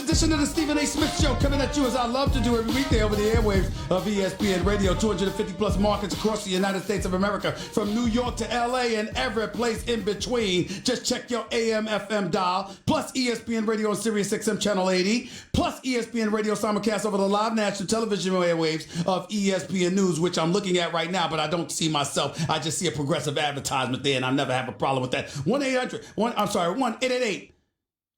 edition of the Stephen A. Smith Show, coming at you as I love to do every weekday over the airwaves of ESPN Radio, 250 plus markets across the United States of America, from New York to LA and every place in between. Just check your AM FM dial, plus ESPN Radio on Sirius XM Channel 80, plus ESPN Radio simulcast over the live national television airwaves of ESPN News, which I'm looking at right now, but I don't see myself. I just see a progressive advertisement there, and I never have a problem with that. 1-888.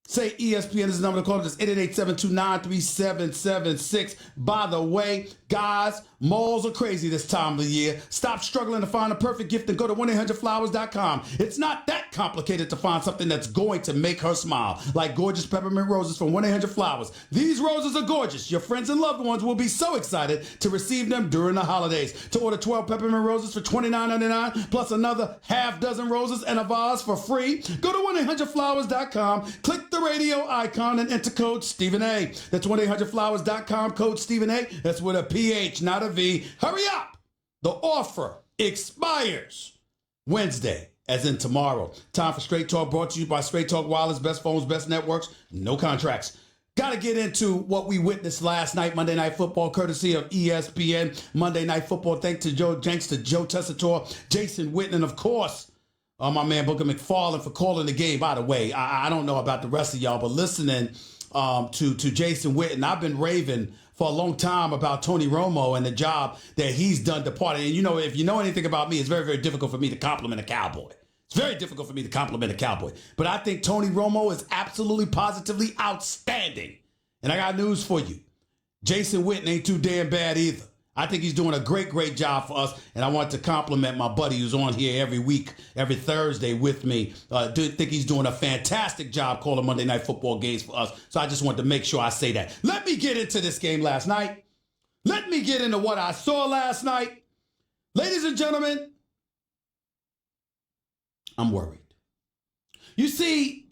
Say ESPN is the number to call. It's 888-729-3776. By the way, guys, malls are crazy this time of the year. Stop struggling to find a perfect gift and go to 1-800-Flowers.com. It's not that complicated to find something that's going to make her smile, like gorgeous peppermint roses from 1-800-Flowers. These roses are gorgeous. Your friends and loved ones will be so excited to receive them during the holidays. To order 12 peppermint roses for $29.99, plus another half dozen roses and a vase for free, go to 1-800-Flowers.com, click the radio icon and enter code Stephen A. That's 1-800-Flowers.com, code Stephen A. That's with a PH, not a V. Hurry up! The offer expires Wednesday, as in tomorrow. Time for Straight Talk, brought to you by Straight Talk Wireless, best phones, best networks, no contracts. Got to get into what we witnessed last night, Monday Night Football, courtesy of ESPN. Monday Night Football, thanks to Joe Tessitore, Jason Witten, and of course, my man Booker McFarland for calling the game. By the way, I don't know about the rest of y'all, but listening to Jason Witten, I've been raving for a long time about Tony Romo and the job that he's done to party. And you know, if you know anything about me, it's very, very difficult for me to compliment a Cowboy. It's very difficult for me to compliment a Cowboy. But I think Tony Romo is absolutely, positively outstanding. And I got news for you. Jason Witten ain't too damn bad either. I think he's doing a great, great job for us, and I want to compliment my buddy who's on here every week, every Thursday with me. Think he's doing a fantastic job calling Monday Night Football games for us, so I just wanted to make sure I say that. Let me get into this game last night. Let me get into what I saw last night. Ladies and gentlemen, I'm worried. You see,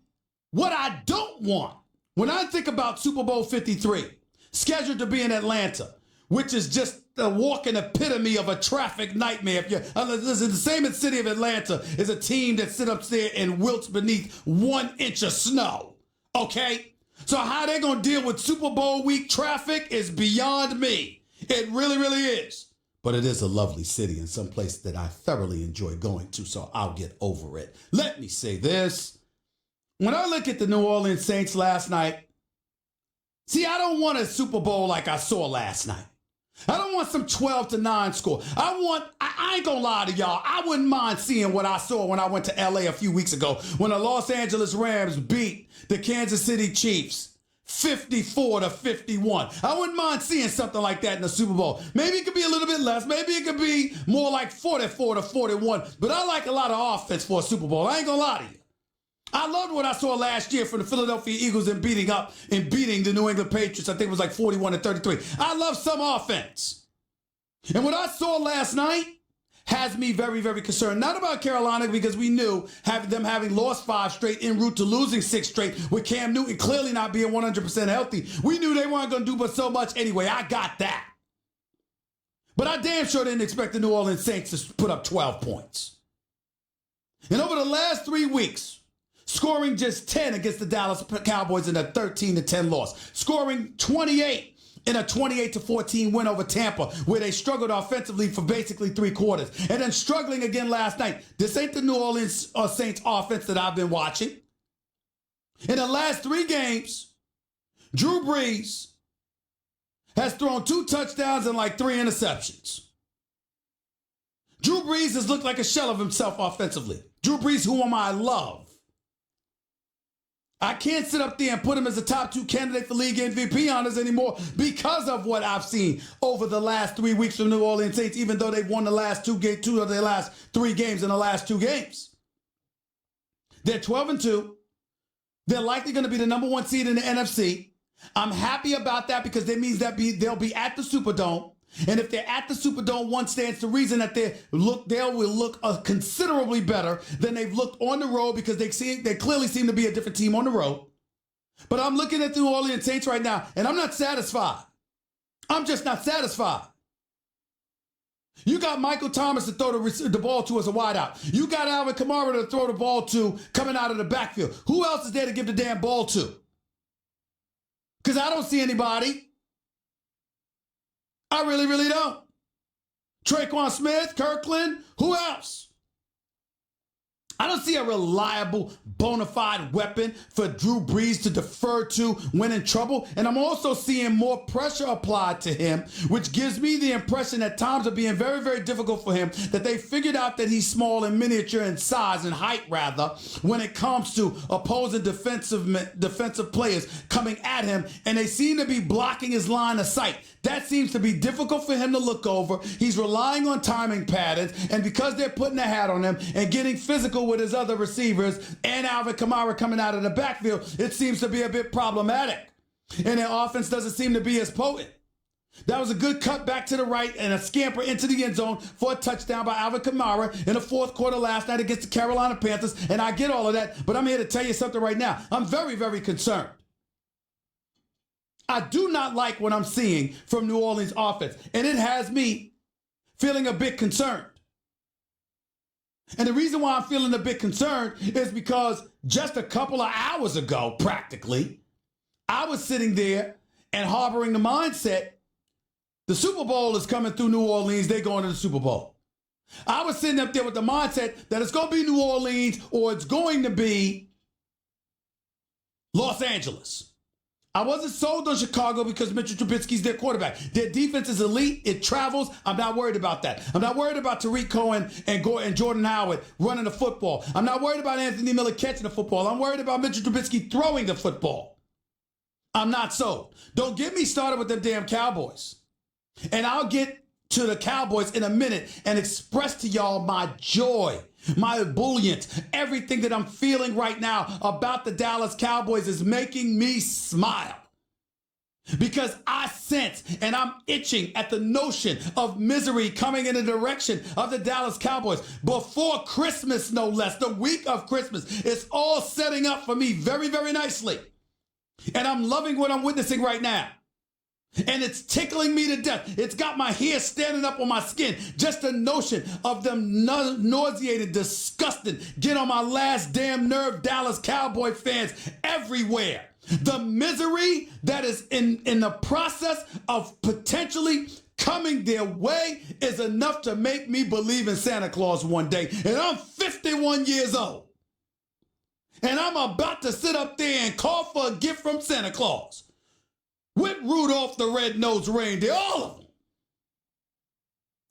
what I don't want, when I think about Super Bowl 53, scheduled to be in Atlanta, which is just the walking epitome of a traffic nightmare. Listen, the same city of Atlanta is a team that sits up there and wilts beneath 1 inch of snow. Okay? So how they're going to deal with Super Bowl week traffic is beyond me. It really, really is. But it is a lovely city and some place that I thoroughly enjoy going to, so I'll get over it. Let me say this. When I look at the New Orleans Saints last night, see, I don't want a Super Bowl like I saw last night. I don't want some 12-9 score. I ain't gonna lie to y'all, I wouldn't mind seeing what I saw when I went to LA a few weeks ago when the Los Angeles Rams beat the Kansas City Chiefs 54-51. I wouldn't mind seeing something like that in the Super Bowl. Maybe it could be a little bit less. Maybe it could be more like 44-41. But I like a lot of offense for a Super Bowl. I ain't gonna lie to you. I loved what I saw last year from the Philadelphia Eagles in beating the New England Patriots. I think it was like 41-33. I love some offense. And what I saw last night has me very, very concerned. Not about Carolina, because we knew them having lost 5 straight en route to losing 6 straight with Cam Newton clearly not being 100% healthy. We knew they weren't going to do but so much anyway. I got that. But I damn sure didn't expect the New Orleans Saints to put up 12 points. And over the last 3 weeks, scoring just 10 against the Dallas Cowboys in a 13-10 loss. Scoring 28 in a 28-14 win over Tampa, where they struggled offensively for basically 3 quarters. And then struggling again last night. This ain't the New Orleans Saints offense that I've been watching. In the last 3 games, Drew Brees has thrown 2 touchdowns and like 3 interceptions. Drew Brees has looked like a shell of himself offensively. Drew Brees, whom I love. I can't sit up there and put him as a top 2 candidate for league MVP honors anymore because of what I've seen over the last 3 weeks from New Orleans Saints, even though they've won the last 2 of their last 3 games in the last 2 games. They're 12-2. They're likely going to be the number 1 seed in the NFC. I'm happy about that because that means that they'll be at the Superdome. And if they're at the Superdome, one stands to reason that they will look considerably better than they've looked on the road, because they clearly seem to be a different team on the road. But I'm looking at the New Orleans Saints right now, and I'm not satisfied. I'm just not satisfied. You got Michael Thomas to throw the ball to as a wideout. You got Alvin Kamara to throw the ball to coming out of the backfield. Who else is there to give the damn ball to? Because I don't see anybody. I really, really don't. Traquan Smith, Kirkland, who else? I don't see a reliable, bona fide weapon for Drew Brees to defer to when in trouble. And I'm also seeing more pressure applied to him, which gives me the impression that times are being very, very difficult for him, that they figured out that he's small and miniature in size and height, rather, when it comes to opposing defensive players coming at him. And they seem to be blocking his line of sight. That seems to be difficult for him to look over. He's relying on timing patterns. And because they're putting a hat on him and getting physical with his other receivers and Alvin Kamara coming out of the backfield, it seems to be a bit problematic. And their offense doesn't seem to be as potent. That was a good cut back to the right and a scamper into the end zone for a touchdown by Alvin Kamara in the fourth quarter last night against the Carolina Panthers. And I get all of that, but I'm here to tell you something right now. I'm very, very concerned. I do not like what I'm seeing from New Orleans offense, and it has me feeling a bit concerned. And the reason why I'm feeling a bit concerned is because just a couple of hours ago, practically, I was sitting there and harboring the mindset, the Super Bowl is coming through New Orleans, they're going to the Super Bowl. I was sitting up there with the mindset that it's going to be New Orleans or it's going to be Los Angeles. I wasn't sold on Chicago because Mitchell Trubisky's their quarterback. Their defense is elite. It travels. I'm not worried about that. I'm not worried about Tariq Cohen and Jordan Howard running the football. I'm not worried about Anthony Miller catching the football. I'm worried about Mitchell Trubisky throwing the football. I'm not sold. Don't get me started with them damn Cowboys. And I'll get to the Cowboys in a minute and express to y'all my joy, my ebullient, everything that I'm feeling right now about the Dallas Cowboys is making me smile. Because I sense and I'm itching at the notion of misery coming in the direction of the Dallas Cowboys before Christmas, no less, the week of Christmas. It's all setting up for me very, very nicely. And I'm loving what I'm witnessing right now. And it's tickling me to death. It's got my hair standing up on my skin. Just the notion of them nauseated, disgusted, get on my last damn nerve Dallas Cowboy fans everywhere. The misery that is in the process of potentially coming their way is enough to make me believe in Santa Claus one day. And I'm 51 years old. And I'm about to sit up there and call for a gift from Santa Claus. With Rudolph the Red-Nosed Reindeer, all of them.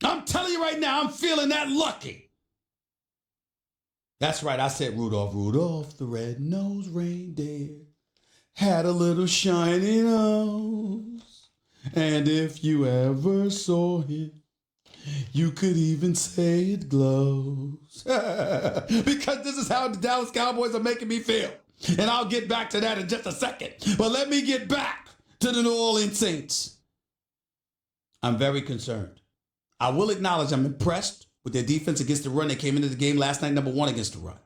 I'm telling you right now, I'm feeling that lucky. That's right, I said Rudolph. Rudolph the Red-Nosed Reindeer had a little shiny nose. And if you ever saw him, you could even say it glows. Because this is how the Dallas Cowboys are making me feel. And I'll get back to that in just a second. But let me get back to the New Orleans Saints. I'm very concerned. I will acknowledge I'm impressed with their defense against the run. They came into the game last night number one against the run.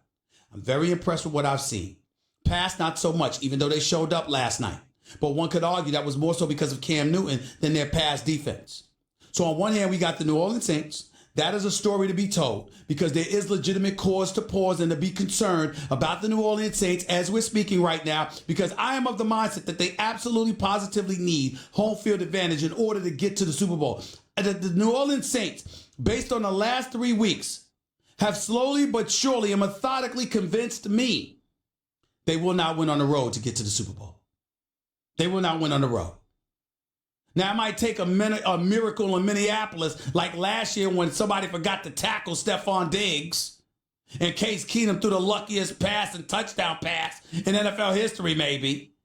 I'm very impressed with what I've seen. Pass, not so much, even though they showed up last night. But one could argue that was more so because of Cam Newton than their pass defense. So on one hand, we got the New Orleans Saints. That is a story to be told because there is legitimate cause to pause and to be concerned about the New Orleans Saints as we're speaking right now, because I am of the mindset that they absolutely positively need home field advantage in order to get to the Super Bowl. The New Orleans Saints, based on the last 3 weeks, have slowly but surely and methodically convinced me they will not win on the road to get to the Super Bowl. They will not win on the road. Now, it might take a miracle in Minneapolis, like last year when somebody forgot to tackle Stephon Diggs, and Case Keenum threw the luckiest pass and touchdown pass in NFL history, maybe.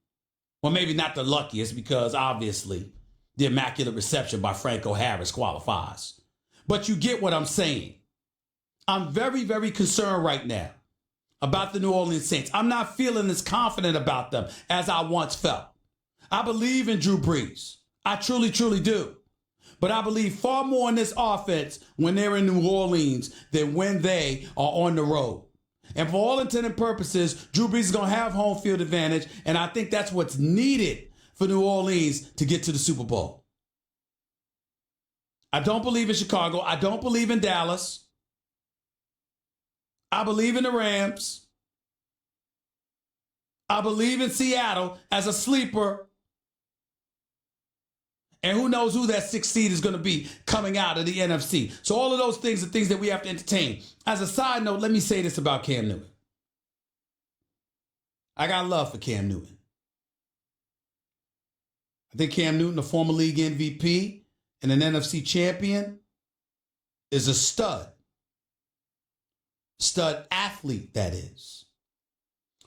Well, maybe not the luckiest, because obviously the immaculate reception by Franco Harris qualifies. But you get what I'm saying. I'm very, very concerned right now about the New Orleans Saints. I'm not feeling as confident about them as I once felt. I believe in Drew Brees. I truly, truly do. But I believe far more in this offense when they're in New Orleans than when they are on the road. And for all intents and purposes, Drew Brees is going to have home field advantage, and I think that's what's needed for New Orleans to get to the Super Bowl. I don't believe in Chicago. I don't believe in Dallas. I believe in the Rams. I believe in Seattle as a sleeper. And who knows who that 6th seed is going to be coming out of the NFC. So all of those things are things that we have to entertain. As a side note, let me say this about Cam Newton. I got love for Cam Newton. I think Cam Newton, a former league MVP and an NFC champion, is a stud. Stud athlete, that is.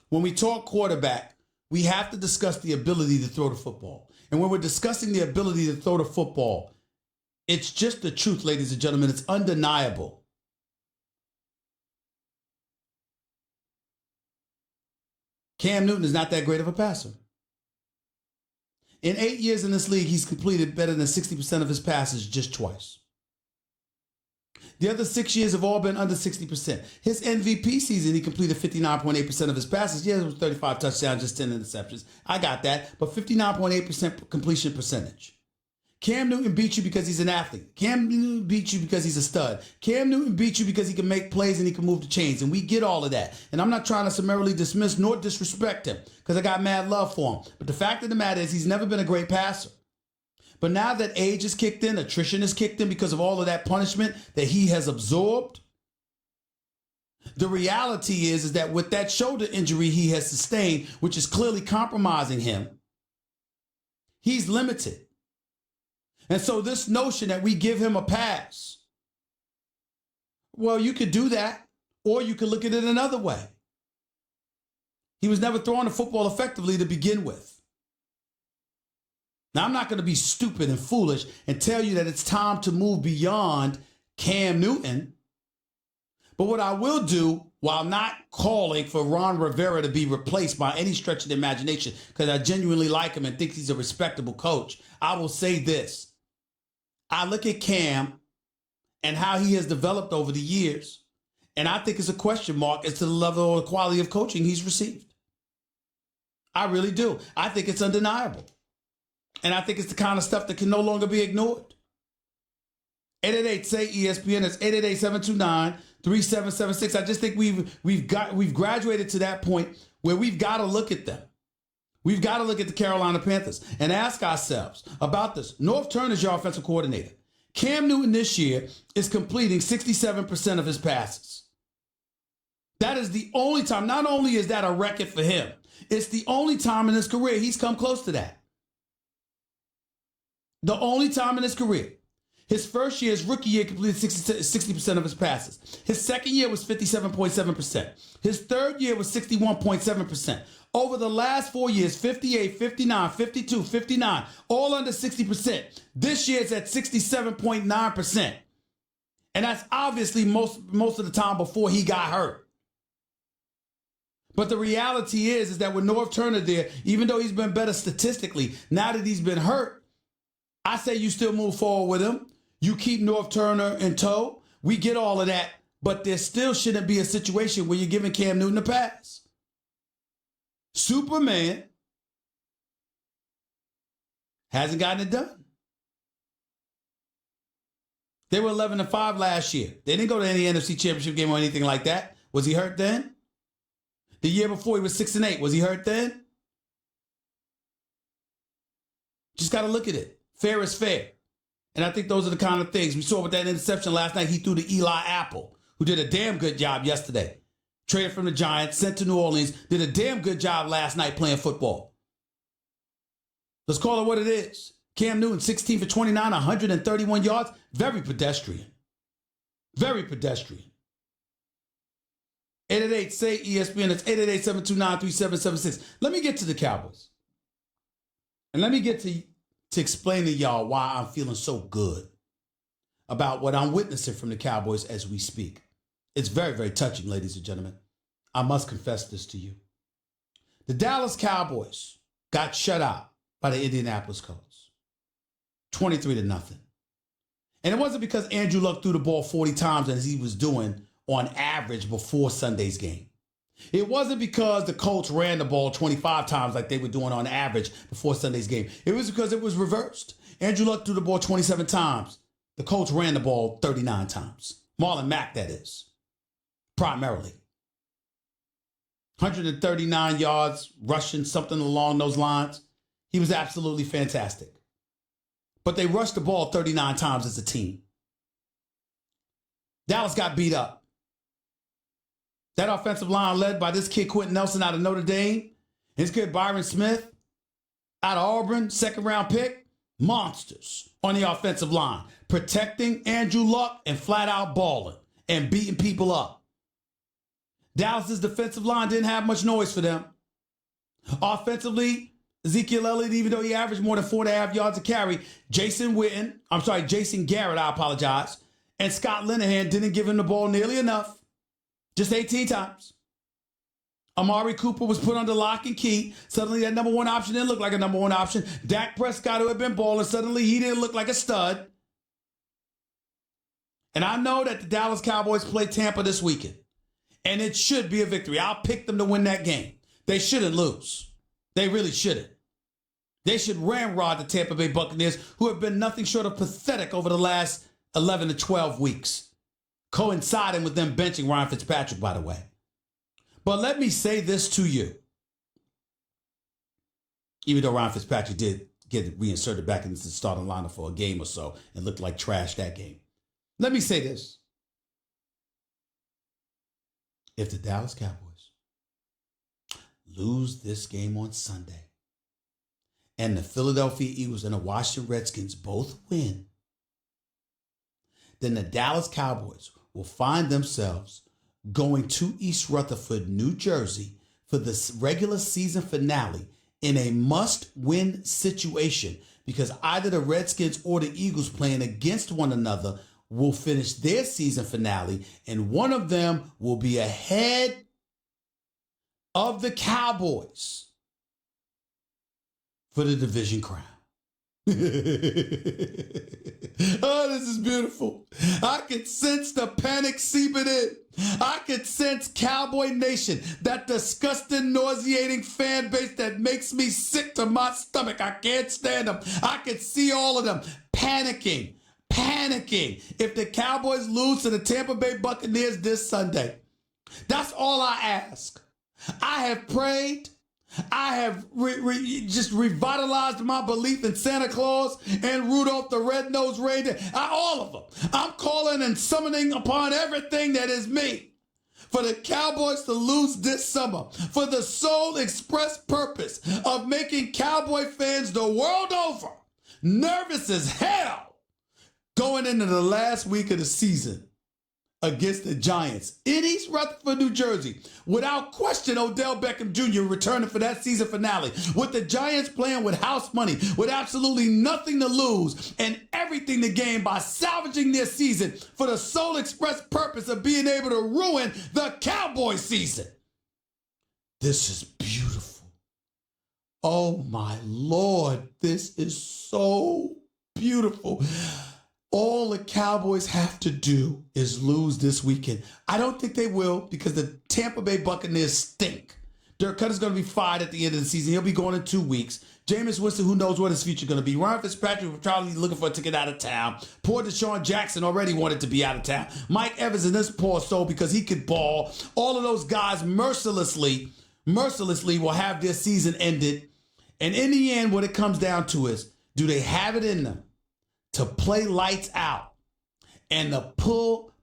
When we talk quarterback, we have to discuss the ability to throw the football. And when we're discussing the ability to throw the football, it's just the truth, ladies and gentlemen. It's undeniable. Cam Newton is not that great of a passer. In 8 years in this league, he's completed better than 60% of his passes just twice. The other 6 years have all been under 60%. His MVP season, he completed 59.8% of his passes. Yeah, it was 35 touchdowns, just 10 interceptions. I got that, but 59.8% completion percentage. Cam Newton beat you because he's an athlete. Cam Newton beat you because he's a stud. Cam Newton beat you because he can make plays and he can move the chains, and we get all of that. And I'm not trying to summarily dismiss nor disrespect him because I got mad love for him. But the fact of the matter is he's never been a great passer. But now that age has kicked in, attrition has kicked in because of all of that punishment that he has absorbed, the reality is that with that shoulder injury he has sustained, which is clearly compromising him, he's limited. And so this notion that we give him a pass, well, you could do that, or you could look at it another way. He was never throwing the football effectively to begin with. Now, I'm not going to be stupid and foolish and tell you that it's time to move beyond Cam Newton. But what I will do, while not calling for Ron Rivera to be replaced by any stretch of the imagination, because I genuinely like him and think he's a respectable coach, I will say this. I look at Cam and how he has developed over the years, and I think it's a question mark as to the level or quality of coaching he's received. I really do. I think it's undeniable. And I think it's the kind of stuff that can no longer be ignored. 888-SAY-ESPN. That's 888-729-3776. I just think we've graduated to that point where we've got to look at them. We've got to look at the Carolina Panthers and ask ourselves about this. North Turner is your offensive coordinator. Cam Newton this year is completing 67% of his passes. That is the only time. Not only is that a record for him, it's the only time in his career he's come close to that. The only time in his career. His first year, his rookie year, completed 60% of his passes. His second year was 57.7%. His third year was 61.7%. Over the last 4 years, 58, 59, 52, 59, all under 60%. This year it's at 67.9%. And that's obviously most of the time before he got hurt. But the reality is that with North Turner there, even though he's been better statistically, now that he's been hurt, I say you still move forward with him. You keep North Turner in tow. We get all of that. But there still shouldn't be a situation where you're giving Cam Newton a pass. Superman hasn't gotten it done. They were 11-5 last year. They didn't go to any NFC Championship game or anything like that. Was he hurt then? The year before he was 6-8. Was he hurt then? Just got to look at it. Fair is fair. And I think those are the kind of things we saw with that interception last night. He threw to Eli Apple, who did a damn good job yesterday. Traded from the Giants, sent to New Orleans, did a damn good job last night playing football. Let's call it what it is. Cam Newton, 16 for 29, 131 yards. Very pedestrian. Very pedestrian. 888-SAY-ESPN. It's 888-729-3776. Let me get to the Cowboys. And let me get to explain to y'all why I'm feeling so good about what I'm witnessing from the Cowboys as we speak. It's very, very touching, ladies and gentlemen. I must confess this to you. The Dallas Cowboys got shut out by the Indianapolis Colts. 23-0. And it wasn't because Andrew Luck threw the ball 40 times as he was doing on average before Sunday's game. It wasn't because the Colts ran the ball 25 times like they were doing on average before Sunday's game. It was because it was reversed. Andrew Luck threw the ball 27 times. The Colts ran the ball 39 times. Marlon Mack, that is. Primarily. 139 yards, rushing, something along those lines. He was absolutely fantastic. but they rushed the ball 39 times as a team. Dallas got beat up. That offensive line led by this kid Quentin Nelson out of Notre Dame, his kid Byron Smith out of Auburn, second-round pick, monsters on the offensive line, protecting Andrew Luck and flat-out balling and beating people up. Dallas's defensive line didn't have much noise for them. Offensively, Ezekiel Elliott, even though he averaged more than 4.5 yards a carry, Jason Garrett, and Scott Linehan didn't give him the ball nearly enough. Just 18 times. Amari Cooper was put under lock and key. Suddenly that number one option didn't look like a number one option. Dak Prescott, who had been balling, suddenly he didn't look like a stud. And I know that the Dallas Cowboys play Tampa this weekend. And it should be a victory. I'll pick them to win that game. They shouldn't lose. They really shouldn't. They should ramrod the Tampa Bay Buccaneers, who have been nothing short of pathetic over the last 11 to 12 weeks. Coinciding with them benching Ryan Fitzpatrick, by the way. But let me say this to you. Even though Ryan Fitzpatrick did get reinserted back into the starting lineup for a game or so and looked like trash that game. Let me say this. If the Dallas Cowboys lose this game on Sunday and the Philadelphia Eagles and the Washington Redskins both win, then the Dallas Cowboys will find themselves going to East Rutherford, New Jersey for the regular season finale in a must-win situation because either the Redskins or the Eagles playing against one another will finish their season finale and one of them will be ahead of the Cowboys for the division crown. Oh, this is beautiful. I can sense the panic seeping in. I can sense Cowboy Nation, that disgusting, nauseating fan base that makes me sick to my stomach. I can't stand them. I can see all of them panicking. If the Cowboys lose to the Tampa Bay Buccaneers this Sunday. That's all I ask. I have prayed. I have just revitalized my belief in Santa Claus and Rudolph the Red-Nosed Reindeer. All of them. I'm calling and summoning upon everything that is me for the Cowboys to lose this summer for the sole express purpose of making Cowboy fans the world over nervous as hell going into the last week of the season against the Giants in East Rutherford, New Jersey. Without question, Odell Beckham Jr. returning for that season finale. With the Giants playing with house money, with absolutely nothing to lose and everything to gain by salvaging their season for the sole express purpose of being able to ruin the Cowboy season. This is beautiful. Oh my Lord, this is so beautiful. All the Cowboys have to do is lose this weekend. I don't think they will because the Tampa Bay Buccaneers stink. Dirk Cutter's going to be fired at the end of the season. He'll be going in 2 weeks. Jameis Winston, who knows what his future is going to be. Ryan Fitzpatrick will probably be looking for a ticket out of town. Poor Deshaun Jackson already wanted to be out of town. Mike Evans in this poor soul because he could ball. All of those guys mercilessly will have their season ended. And in the end, what it comes down to is, do they have it in them to play lights out and to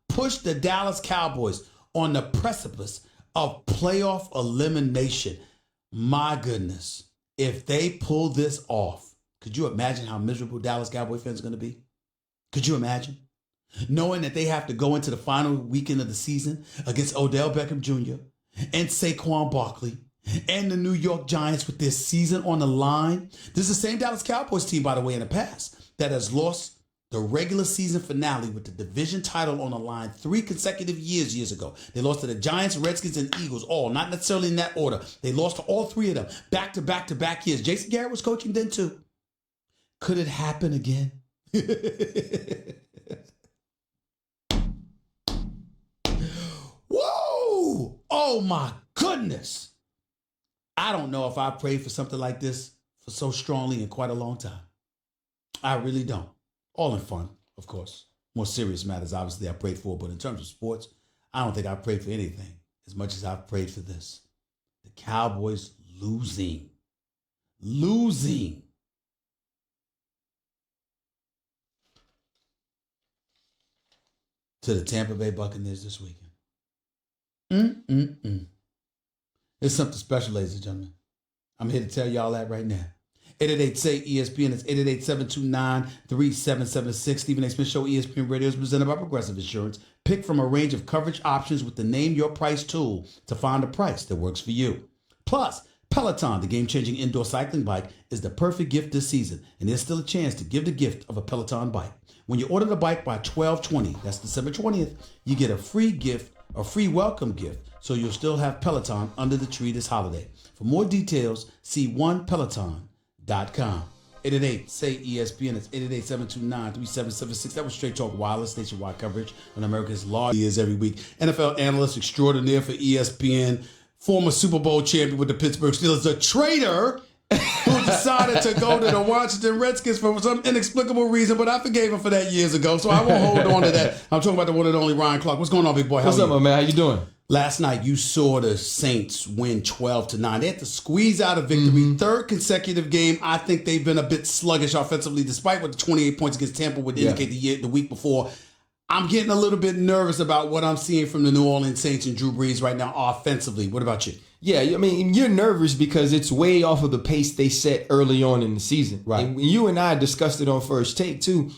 push the Dallas Cowboys on the precipice of playoff elimination? My goodness, if they pull this off, could you imagine how miserable Dallas Cowboy fans are going to be? Could you imagine? Knowing that they have to go into the final weekend of the season against Odell Beckham Jr. and Saquon Barkley and the New York Giants with their season on the line. This is the same Dallas Cowboys team, by the way, in the past that has lost the regular season finale with the division title on the line 3 consecutive years ago. They lost to the Giants, Redskins, and Eagles, all not necessarily in that order. They lost to all 3 of them back-to-back years. Jason Garrett was coaching then too. Could it happen again? Whoa! Oh my goodness. I don't know if I prayed for something like this for so strongly in quite a long time. I really don't. All in fun, of course. More serious matters, obviously, I prayed for. But in terms of sports, I don't think I prayed for anything as much as I've prayed for this. The Cowboys losing. to the Tampa Bay Buccaneers this weekend. It's something special, ladies and gentlemen. I'm here to tell y'all that right now. 888-SAY-ESPN. It's 888-729-3776. Stephen A. Smith Show, ESPN Radio, is presented by Progressive Insurance. Pick from a range of coverage options with the Name Your Price tool to find a price that works for you. Plus, Peloton, the game-changing indoor cycling bike, is the perfect gift this season, and there's still a chance to give the gift of a Peloton bike. When you order the bike by 12/20, that's December 20th, you get a free gift, a free welcome gift, so you'll still have Peloton under the tree this holiday. For more details, see onepeloton.com. 888-SAY-ESPN. It's 888-729-3776. That was Straight Talk Wireless, nationwide coverage on America's largest every week. NFL analyst extraordinaire for ESPN, former Super Bowl champion with the Pittsburgh Steelers, a traitor who decided to go to the Washington Redskins for some inexplicable reason, but I forgave him for that years ago, so I won't hold on to that. I'm talking about the one and only Ryan Clark. What's going on, big boy? What's up, my man? How you doing? Last night, you saw the Saints win 12-9. They had to squeeze out a victory. Third consecutive game. I think they've been a bit sluggish offensively, despite what the 28 points against Tampa would indicate the week before. I'm getting a little bit nervous about what I'm seeing from the New Orleans Saints and Drew Brees right now offensively. What about you? Yeah, I mean, you're nervous because it's way off of the pace they set early on in the season. Right. And you and I discussed it on First Take, too.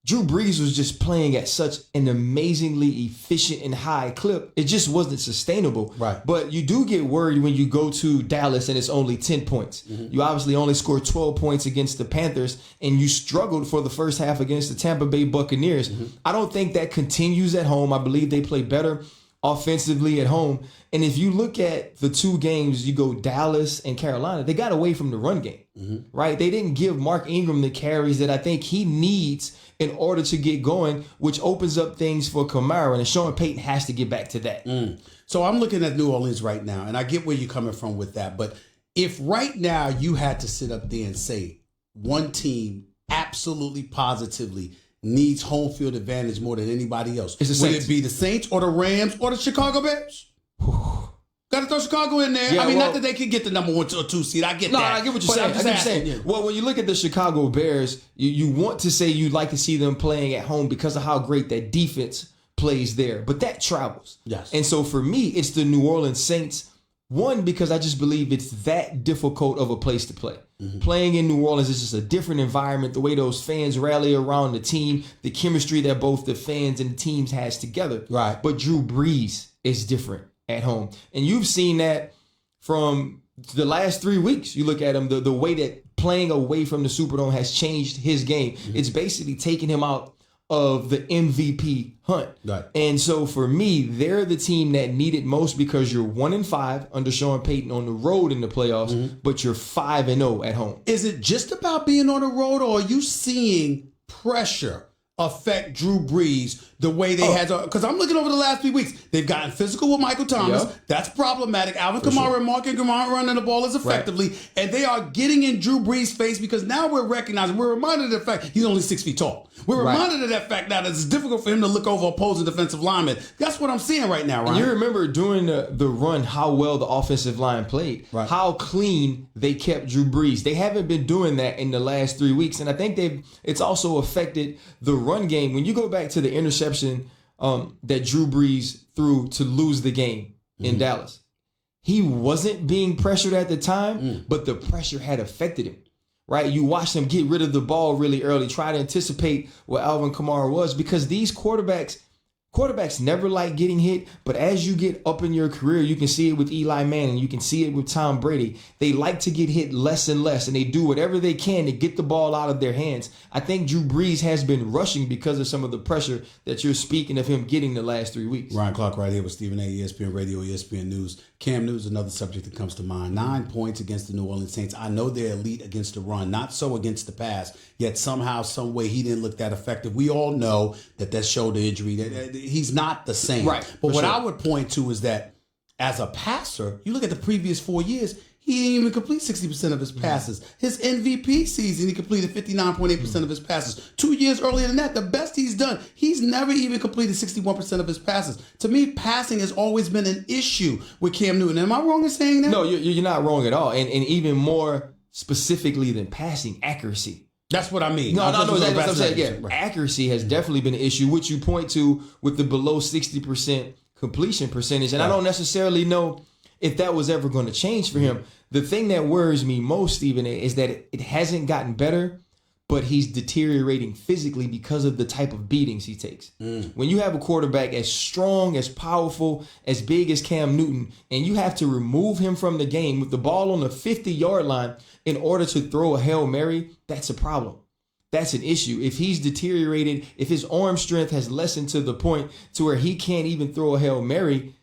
Drew Brees was just playing at such an amazingly efficient and high clip. It just wasn't sustainable. Right. But you do get worried when you go to Dallas and it's only 10 points. You obviously only scored 12 points against the Panthers, and you struggled for the first half against the Tampa Bay Buccaneers. I don't think that continues at home. I believe they play better offensively at home. And if you look at the two games, you go Dallas and Carolina, they got away from the run game, right? They didn't give Mark Ingram the carries that I think he needs in order to get going, which opens up things for Kamara, and Sean Payton has to get back to that. So I'm looking at New Orleans right now, and I get where you're coming from with that. But if right now you had to sit up there and say one team absolutely positively needs home field advantage more than anybody else, would it be the Saints or the Rams or the Chicago Bears? Got to throw Chicago in there. Yeah, I mean, not that they could get the number 1 or 2 seed. I get that. No, I get what you're saying. Yeah. Well, when you look at the Chicago Bears, you want to say you'd like to see them playing at home because of how great that defense plays there. But that travels. Yes. And so for me, it's the New Orleans Saints. One, because I just believe it's that difficult of a place to play. Playing in New Orleans is just a different environment, the way those fans rally around the team, the chemistry that both the fans and the teams has together. Right. But Drew Brees is different at home. And you've seen that from the last 3 weeks. You look at him, the way that playing away from the Superdome has changed his game. It's basically taking him out of the MVP hunt. Right. And so for me, they're the team that need it most because you're 1-5 under Sean Payton on the road in the playoffs, but you're 5-0 at home. Is it just about being on the road, or are you seeing pressure affect Drew Brees the way they had to? Because I'm looking over the last 3 weeks. They've gotten physical with Michael Thomas. Yep. That's problematic. Alvin Kamara and Mark Ingram aren't running the ball as effectively. Right. And they are getting in Drew Brees' face because now we're reminded of the fact he's only 6 feet tall. We're reminded of that fact now that it's difficult for him to look over opposing defensive linemen. That's what I'm seeing right now, Ryan. And you remember during the run how well the offensive line played, how clean they kept Drew Brees. They haven't been doing that in the last 3 weeks. And I think it's also affected the run game. When you go back to the interception that Drew Brees threw to lose the game in Dallas, he wasn't being pressured at the time, but the pressure had affected him. Right, you watched him get rid of the ball really early, try to anticipate what Alvin Kamara was, because these quarterbacks never like getting hit, but as you get up in your career, you can see it with Eli Manning, you can see it with Tom Brady. They like to get hit less and less, and they do whatever they can to get the ball out of their hands. I think Drew Brees has been rushing because of some of the pressure that you're speaking of him getting the last 3 weeks. Ryan Clark right here with Stephen A., ESPN Radio, ESPN News. Cam Newton, another subject that comes to mind. 9 points against the New Orleans Saints. I know they're elite against the run, not so against the pass, yet somehow, some way, he didn't look that effective. We all know that shoulder injury, he's not the same. Right. But what I would point to is that as a passer, you look at the previous 4 years, he didn't even complete 60% of his passes. His MVP season, he completed 59.8% of his passes. 2 years earlier than that, the best he's done, he's never even completed 61% of his passes. To me, passing has always been an issue with Cam Newton. Am I wrong in saying that? No, you're not wrong at all. And even more specifically than passing, accuracy. That's what I mean. No, that's what I'm saying. Yeah, Right. accuracy has definitely been an issue, which you point to with the below 60% completion percentage. And I don't necessarily know if that was ever going to change for him. The thing that worries me most, Stephen, is that it hasn't gotten better, but he's deteriorating physically because of the type of beatings he takes. When you have a quarterback as strong, as powerful, as big as Cam Newton, and you have to remove him from the game with the ball on the 50-yard line in order to throw a Hail Mary, that's a problem. That's an issue. If he's deteriorated, if his arm strength has lessened to the point to where he can't even throw a Hail Mary,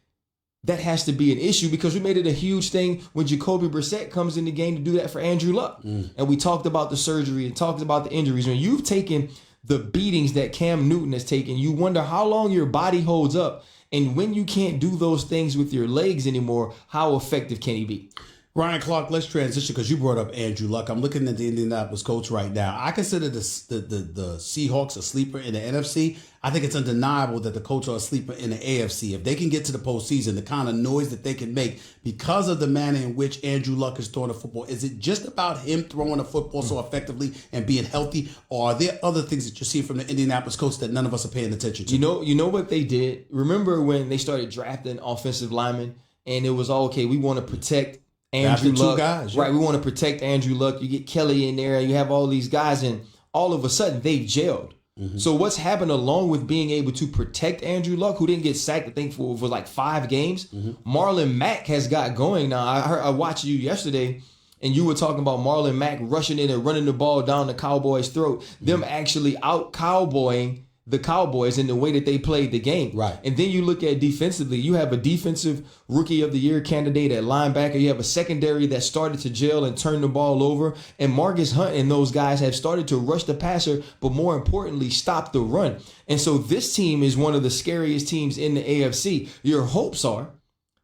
that has to be an issue, because we made it a huge thing when Jacoby Brissett comes in the game to do that for Andrew Luck. And we talked about the surgery and talked about the injuries. When you've taken the beatings that Cam Newton has taken, you wonder how long your body holds up. And when you can't do those things with your legs anymore, how effective can he be? Ryan Clark, let's transition, because you brought up Andrew Luck. I'm looking at the Indianapolis Colts right now. I consider the Seahawks a sleeper in the NFC. I think it's undeniable that the Colts are a sleeper in the AFC. If they can get to the postseason, the kind of noise that they can make because of the manner in which Andrew Luck is throwing the football, is it just about him throwing the football so effectively and being healthy, or are there other things that you see from the Indianapolis Colts that none of us are paying attention to? You know what they did? Remember when they started drafting offensive linemen, and it was all, okay, we want to protect Andrew Luck, guys, right? We want to protect Andrew Luck. You get Kelly in there, and you have all these guys, and all of a sudden they've gelled. So what's happened along with being able to protect Andrew Luck, who didn't get sacked, I think, for like 5 games? Marlon Mack has got going now. I watched you yesterday, and you were talking about Marlon Mack rushing in and running the ball down the Cowboys' throat. Them actually out cowboying the Cowboys in the way that they played the game. Right. And then you look at defensively, you have a defensive rookie of the year candidate at linebacker. You have a secondary that started to gel and turn the ball over. And Marcus Hunt and those guys have started to rush the passer, but more importantly, stop the run. And so this team is one of the scariest teams in the AFC. Your hopes are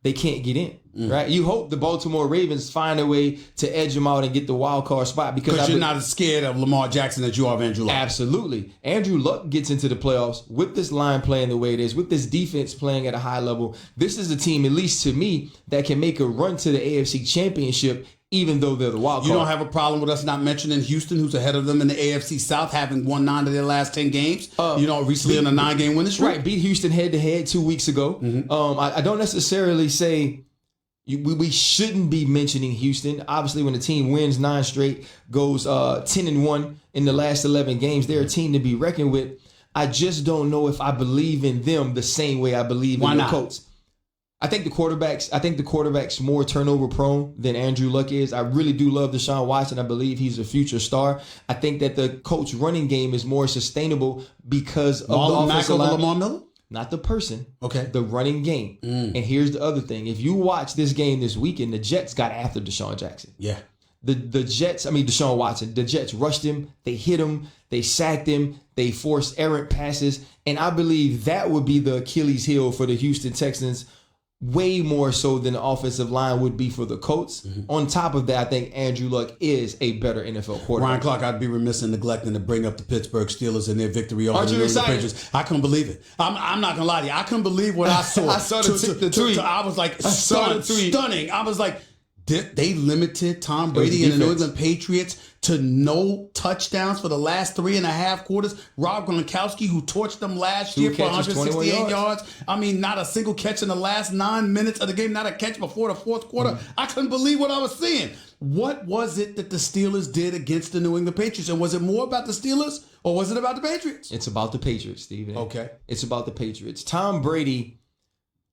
they can't get in. Right? You hope the Baltimore Ravens find a way to edge them out and get the wild card spot, because you're not as scared of Lamar Jackson as you are of Andrew Luck. Absolutely. Andrew Luck gets into the playoffs with this line playing the way it is, with this defense playing at a high level. This is a team, at least to me, that can make a run to the AFC Championship, even though they're the wild card. You don't have a problem with us not mentioning Houston, who's ahead of them in the AFC South, having won 9 of their last 10 games. Recently on a 9-game winning streak. Right, beat Houston head-to-head 2 weeks ago. I don't necessarily say we shouldn't be mentioning Houston. Obviously, when the team wins 9 straight, goes 10-1 in the last 11 games, they're a team to be reckoned with. I just don't know if I believe in them the same way I believe in the Colts. I think the quarterback's more turnover prone than Andrew Luck is. I really do love Deshaun Watson. I believe he's a future star. I think that the Colts running game is more sustainable because of the offensive line. Lamar Miller? Not the person. Okay. The running game. And here's the other thing. If you watch this game this weekend, the Jets got after Deshaun Jackson. Yeah. Deshaun Watson. The Jets rushed him. They hit him. They sacked him. They forced errant passes. And I believe that would be the Achilles heel for the Houston Texans, way more so than the offensive line would be for the Colts. On top of that, I think Andrew Luck is a better NFL quarterback. Ryan Clark, I'd be remiss in neglecting to bring up the Pittsburgh Steelers and their victory over the New England Patriots. I couldn't believe it. I'm not going to lie to you. I couldn't believe what I saw. I saw the tweet. I was like, stunning. I was like, they limited Tom Brady and the New England Patriots to no touchdowns for the last 3.5 quarters. Rob Gronkowski, who torched them last year for 168 yards. I mean, not a single catch in the last 9 minutes of the game, not a catch before the fourth quarter. I couldn't believe what I was seeing. What was it that the Steelers did against the New England Patriots? And was it more about the Steelers or was it about the Patriots? It's about the Patriots, Steven. Okay. It's about the Patriots. Tom Brady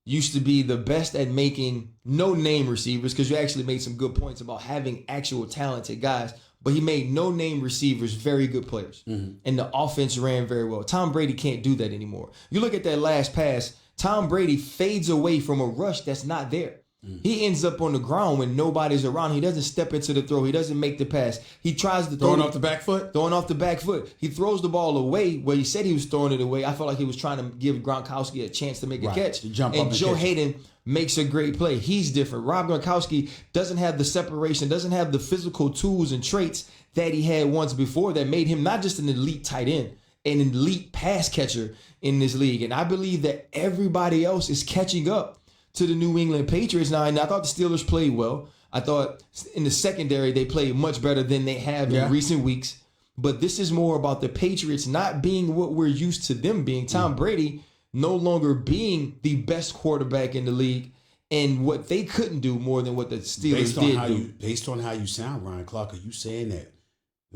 used to be the best at making no-name receivers, because you actually made some good points about having actual talented guys, but he made no-name receivers very good players. And the offense ran very well. Tom Brady can't do that anymore. You look at that last pass, Tom Brady fades away from a rush that's not there. He ends up on the ground when nobody's around. He doesn't step into the throw. He doesn't make the pass. He tries to throw it off the back foot? Throwing off the back foot. He throws the ball away where he said he was throwing it away. I felt like he was trying to give Gronkowski a chance to make a catch. To jump up and Joe catch. Hayden makes a great play. He's different. Rob Gronkowski doesn't have the separation, doesn't have the physical tools and traits that he had once before that made him not just an elite tight end, an elite pass catcher in this league. And I believe that everybody else is catching up to the New England Patriots now. And I thought the Steelers played well. I thought in the secondary they played much better than they have in recent weeks. But this is more about the Patriots not being what we're used to them being. Tom Brady no longer being the best quarterback in the league, and what they couldn't do more than what the Steelers did do. Based on how you sound, Ryan Clark, are you saying that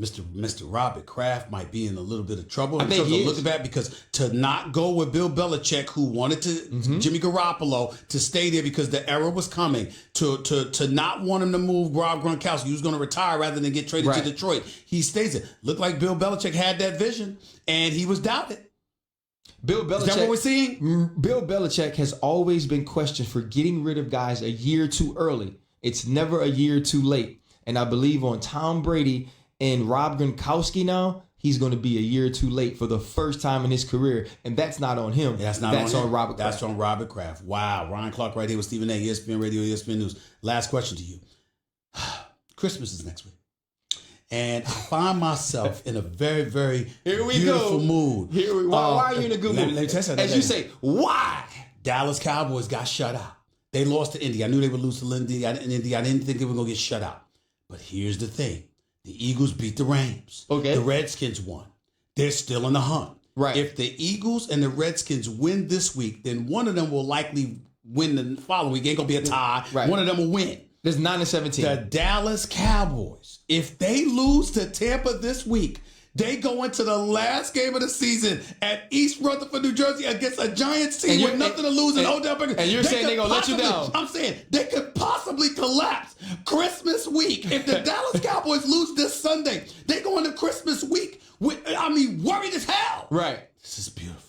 Mr. Robert Kraft might be in a little bit of trouble in terms of looking back, because to not go with Bill Belichick, who wanted to Jimmy Garoppolo to stay there because the era was coming, to not want him to move Rob Gronkowski, who's going to retire rather than get traded to Detroit. He stays there. Looked like Bill Belichick had that vision, and he was doubted. Bill Belichick, is that what we're seeing? Bill Belichick has always been questioned for getting rid of guys a year too early. It's never a year too late. And I believe on Tom Brady and Rob Gronkowski now, he's going to be a year too late for the first time in his career. And that's not on him. That's on Robert Kraft. That's on Robert Kraft. Wow. Ryan Clark right here with Stephen A. ESPN Radio, ESPN News. Last question to you. Christmas is next week. And I find myself in a very, very beautiful mood. Why are you in a good mood? Let me tell you something. As you say, why? Dallas Cowboys got shut out. They lost to Indy. I knew they would lose to Indy. I didn't think they were going to get shut out. But here's the thing. The Eagles beat the Rams. Okay. The Redskins won. They're still in the hunt. Right. If the Eagles and the Redskins win this week, then one of them will likely win the following week. Ain't going to be a tie. Right. One of them will win. There's 9-17. The Dallas Cowboys, if they lose to Tampa this week, they go into the last game of the season at East Rutherford, New Jersey against a Giants team with nothing to lose in Odell Beckham. And you're saying they're going to let you down. I'm saying they could possibly collapse Christmas week. If the Dallas Cowboys lose this Sunday, they go into Christmas week worried as hell. Right. This is beautiful.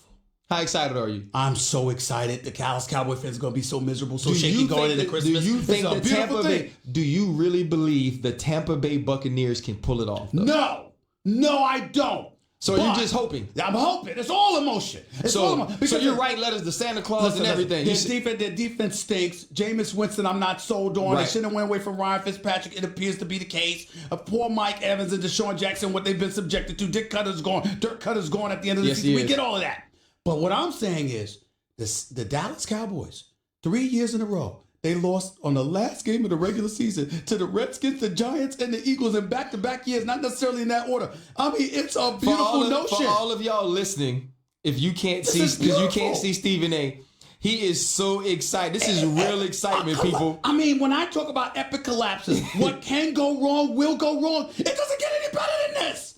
How excited are you? I'm so excited. The Dallas Cowboy fans are going to be so miserable, so shaky going into Christmas. Do you think the Tampa Bay? Do you really believe the Tampa Bay Buccaneers can pull it off? Though? No, I don't. So you're just hoping? I'm hoping. It's all emotion. So you're writing letters to Santa Claus and everything. Their defense stinks. Jameis Winston, I'm not sold on. They shouldn't have went away from Ryan Fitzpatrick. It appears to be the case. Poor Mike Evans and Deshaun Jackson, what they've been subjected to. Dirk Cutter's gone at the end of the season. We get all of that. But what I'm saying is the Dallas Cowboys, 3 years in a row, they lost on the last game of the regular season to the Redskins, the Giants, and the Eagles in back-to-back years, not necessarily in that order. I mean, it's a beautiful notion. For all of y'all listening, if you can't see Stephen A., he is so excited. This is real excitement, people. I mean, when I talk about epic collapses, what can go wrong will go wrong. It doesn't get any better than this.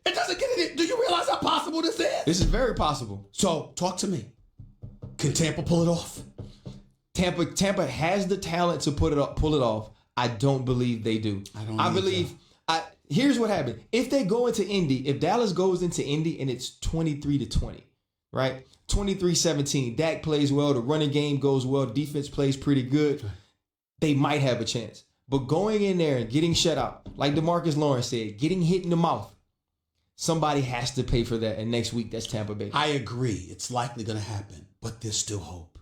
It doesn't get any. Do you realize how possible this is? This is very possible. So, talk to me. Can Tampa pull it off? Tampa has the talent to pull it off. I don't believe they do. I believe. Here's what happened. If they go into Indy, if Dallas goes into Indy and it's 23-20, right? 23-17. Dak plays well. The running game goes well. Defense plays pretty good. They might have a chance. But going in there and getting shut out, like DeMarcus Lawrence said, getting hit in the mouth, somebody has to pay for that. And next week, that's Tampa Bay. I agree. It's likely going to happen. But there's still hope.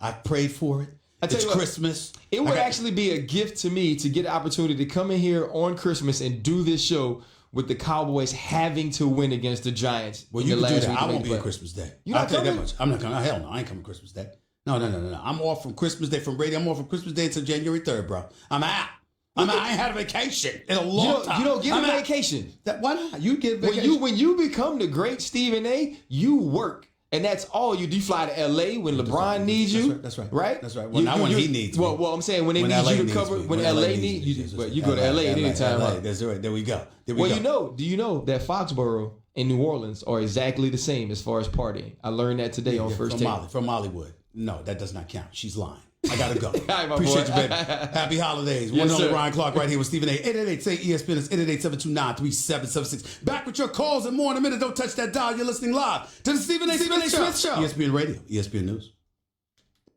I prayed for it. It's Christmas. It would actually be a gift to me to get the opportunity to come in here on Christmas and do this show with the Cowboys having to win against the Giants. Well, you can do that. I won't be on Christmas Day. I'll tell you that much. I'm not coming. Hell no, I ain't coming Christmas Day. No. I'm off from Christmas Day from radio. I'm off from Christmas Day until January 3rd, bro. I'm out. I ain't had a vacation in a long time. You don't get a vacation. Why not? You get vacation. When you become the great Stephen A., you work. And that's all you do. You fly to L.A. when LeBron needs you. That's right. Right? That's right. Well, not when he needs me. Well, I'm saying when they need you to cover. When L.A. needs you. You go to L.A. at any time. That's right. There we go. Well, do you know that Foxborough and New Orleans are exactly the same as far as partying? I learned that today on First Take. From Hollywood. No, that does not count. She's lying. I gotta go. Appreciate you, baby. Happy holidays. One only Ryan Clark right here with Stephen A. 888-SAY-ESPN. It's 888-729-3776. Back with your calls and more in a minute. Don't touch that dial. You're listening live to the Stephen A. Smith Show. ESPN Radio. ESPN News.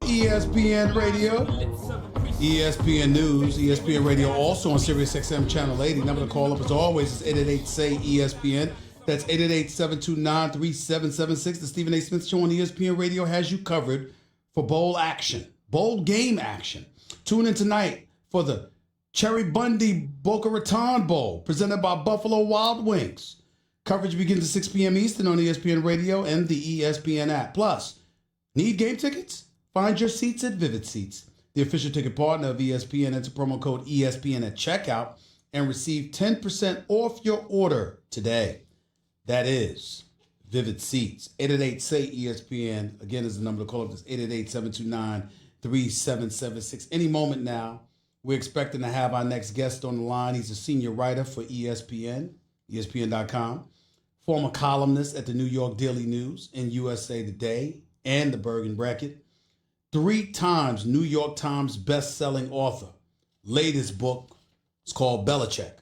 ESPN Radio. ESPN News. ESPN Radio. Also on Sirius XM Channel 80. Number to call up as always is 888-SAY-ESPN. That's 888-729-3776. The Stephen A. Smith Show on ESPN Radio has you covered for bowl game action. Tune in tonight for the Cherry Bundy Boca Raton Bowl, presented by Buffalo Wild Wings. Coverage begins at 6 p.m. Eastern on ESPN Radio and the ESPN app. Plus, need game tickets? Find your seats at Vivid Seats, the official ticket partner of ESPN. Enter promo code ESPN at checkout. and receive 10% off your order today. That is Vivid Seats. 888-SAY-ESPN. Again, is the number to call up. This 888-729-3776. Any moment now, we're expecting to have our next guest on the line. He's a senior writer for ESPN, ESPN.com, former columnist at the New York Daily News and USA Today and the Bergen Bracket, 3 times New York Times best-selling author. Latest book is called Belichick.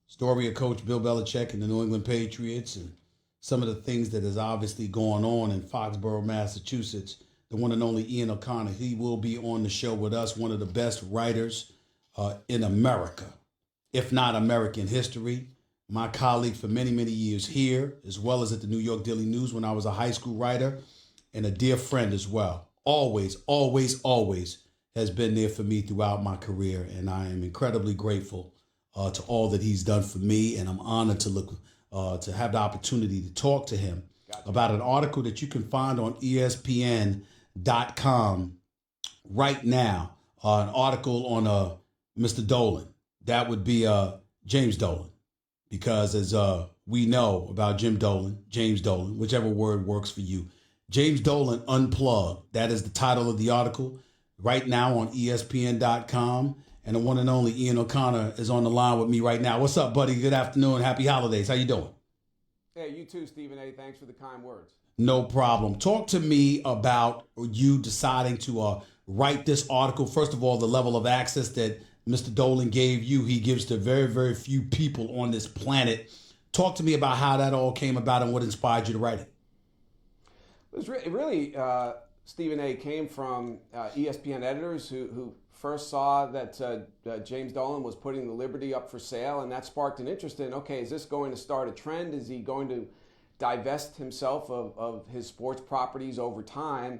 Story of Coach Bill Belichick and the New England Patriots and some of the things that is obviously going on in Foxborough, Massachusetts. The one and only Ian O'Connor, he will be on the show with us, one of the best writers in America, if not American history. My colleague for many, many years here, as well as at the New York Daily News when I was a high school writer, and a dear friend as well. Always, always, always has been there for me throughout my career, and I am incredibly grateful to all that he's done for me, and I'm honored to to have the opportunity to talk to him about an article that you can find on ESPN.com right now. An article on Mr. Dolan. That would be James Dolan, because as we know about James Dolan, whichever word works for you. James Dolan Unplugged. That is the title of the article right now on ESPN.com. And the one and only Ian O'Connor is on the line with me right now. What's up, buddy? Good afternoon. Happy holidays. How you doing? Hey, you too, Stephen A. Thanks for the kind words. No problem. Talk to me about you deciding to write this article. First of all, the level of access that Mr. Dolan gave you, he gives to very, very few people on this planet. Talk to me about how that all came about and what inspired you to write it. It really, Stephen A., came from ESPN editors who first saw that James Dolan was putting the Liberty up for sale, and that sparked an interest in, okay, is this going to start a trend? Is he going to divest himself of his sports properties over time?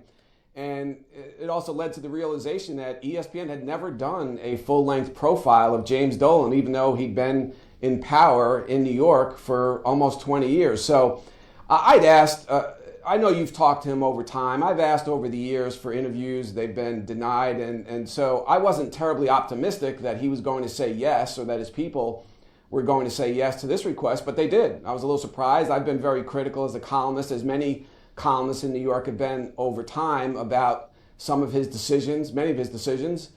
And it also led to the realization that ESPN had never done a full-length profile of James Dolan, even though he'd been in power in New York for almost 20 years. So I'd asked... I know you've talked to him over time. I've asked over the years for interviews. They've been denied. And so I wasn't terribly optimistic that he was going to say yes, or that his people were going to say yes to this request, but they did. I was a little surprised. I've been very critical as a columnist, as many columnists in New York have been over time, about some of his decisions, many of his decisions.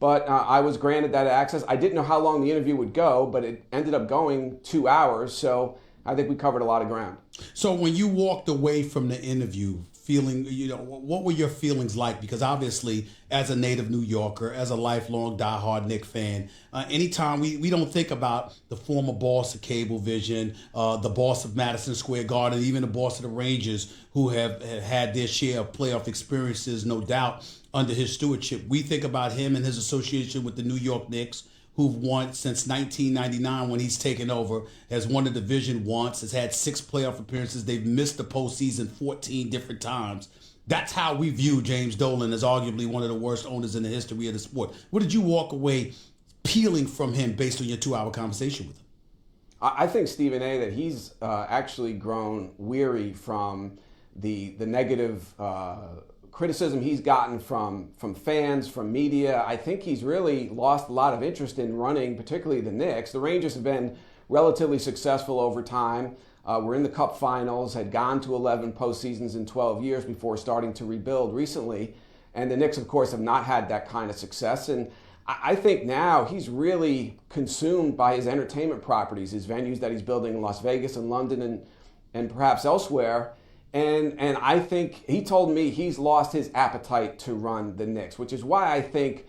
But I was granted that access. I didn't know how long the interview would go, but it ended up going 2 hours. So I think we covered a lot of ground. So when you walked away from the interview, feeling, what were your feelings like? Because obviously, as a native New Yorker, as a lifelong diehard Knicks fan, anytime we don't think about the former boss of Cablevision, the boss of Madison Square Garden, even the boss of the Rangers, who have had their share of playoff experiences, no doubt, under his stewardship. We think about him and his association with the New York Knicks, who've won since 1999 when he's taken over, has won the division once, has had 6 playoff appearances. They've missed the postseason 14 different times. That's how we view James Dolan as arguably one of the worst owners in the history of the sport. What did you walk away peeling from him based on your 2-hour conversation with him? I think, Stephen A., that he's actually grown weary from the negative criticism he's gotten from fans, from media. I think he's really lost a lot of interest in running, particularly the Knicks. The Rangers have been relatively successful over time. We're in the Cup Finals, had gone to 11 postseasons in 12 years before starting to rebuild recently. And the Knicks, of course, have not had that kind of success. And I think now he's really consumed by his entertainment properties, his venues that he's building in Las Vegas and London and perhaps elsewhere. And I think he told me he's lost his appetite to run the Knicks, which is why I think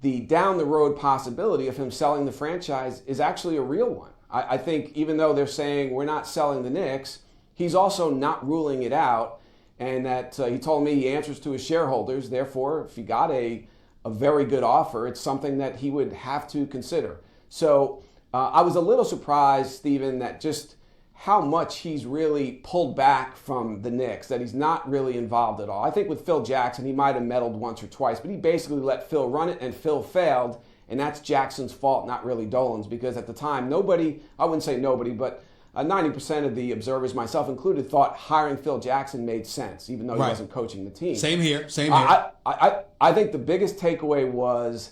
the down-the-road possibility of him selling the franchise is actually a real one. I think even though they're saying we're not selling the Knicks, he's also not ruling it out, and that he told me he answers to his shareholders. Therefore, if he got a very good offer, it's something that he would have to consider. So I was a little surprised, Stephen, that just how much he's really pulled back from the Knicks, that he's not really involved at all. I think with Phil Jackson, he might have meddled once or twice, but he basically let Phil run it, and Phil failed, and that's Jackson's fault, not really Dolan's, because at the time, nobody, I wouldn't say nobody, but 90% of the observers, myself included, thought hiring Phil Jackson made sense, even though he wasn't coaching the team. Same here. I think the biggest takeaway was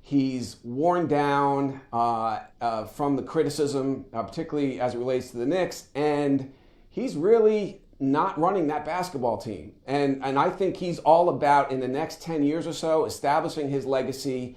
He's worn down from the criticism, particularly as it relates to the Knicks, and he's really not running that basketball team. And I think he's all about, in the next 10 years or so, establishing his legacy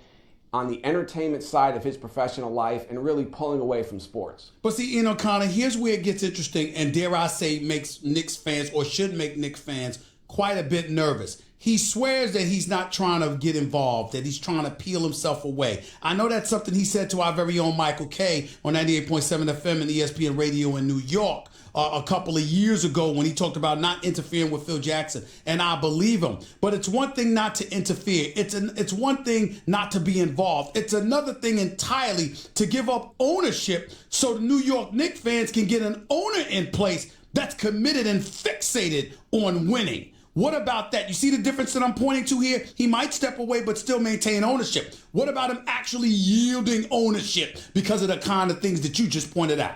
on the entertainment side of his professional life and really pulling away from sports. But see, Ian O'Connor, here's where it gets interesting, and dare I say makes Knicks fans, or should make Knicks fans, quite a bit nervous. He swears that he's not trying to get involved, that he's trying to peel himself away. I know that's something he said to our very own Michael Kay on 98.7 FM and ESPN Radio in New York a couple of years ago when he talked about not interfering with Phil Jackson, and I believe him. But it's one thing not to interfere. It's one thing not to be involved. It's another thing entirely to give up ownership so the New York Knicks fans can get an owner in place that's committed and fixated on winning. What about that? You see the difference that I'm pointing to here? He might step away but still maintain ownership. What about him actually yielding ownership because of the kind of things that you just pointed out?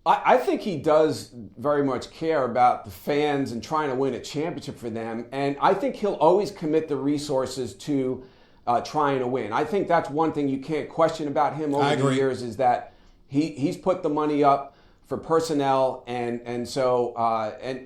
I think he does very much care about the fans and trying to win a championship for them. And I think he'll always commit the resources to trying to win. I think that's one thing you can't question about him over the years, is that he's put the money up for personnel, and so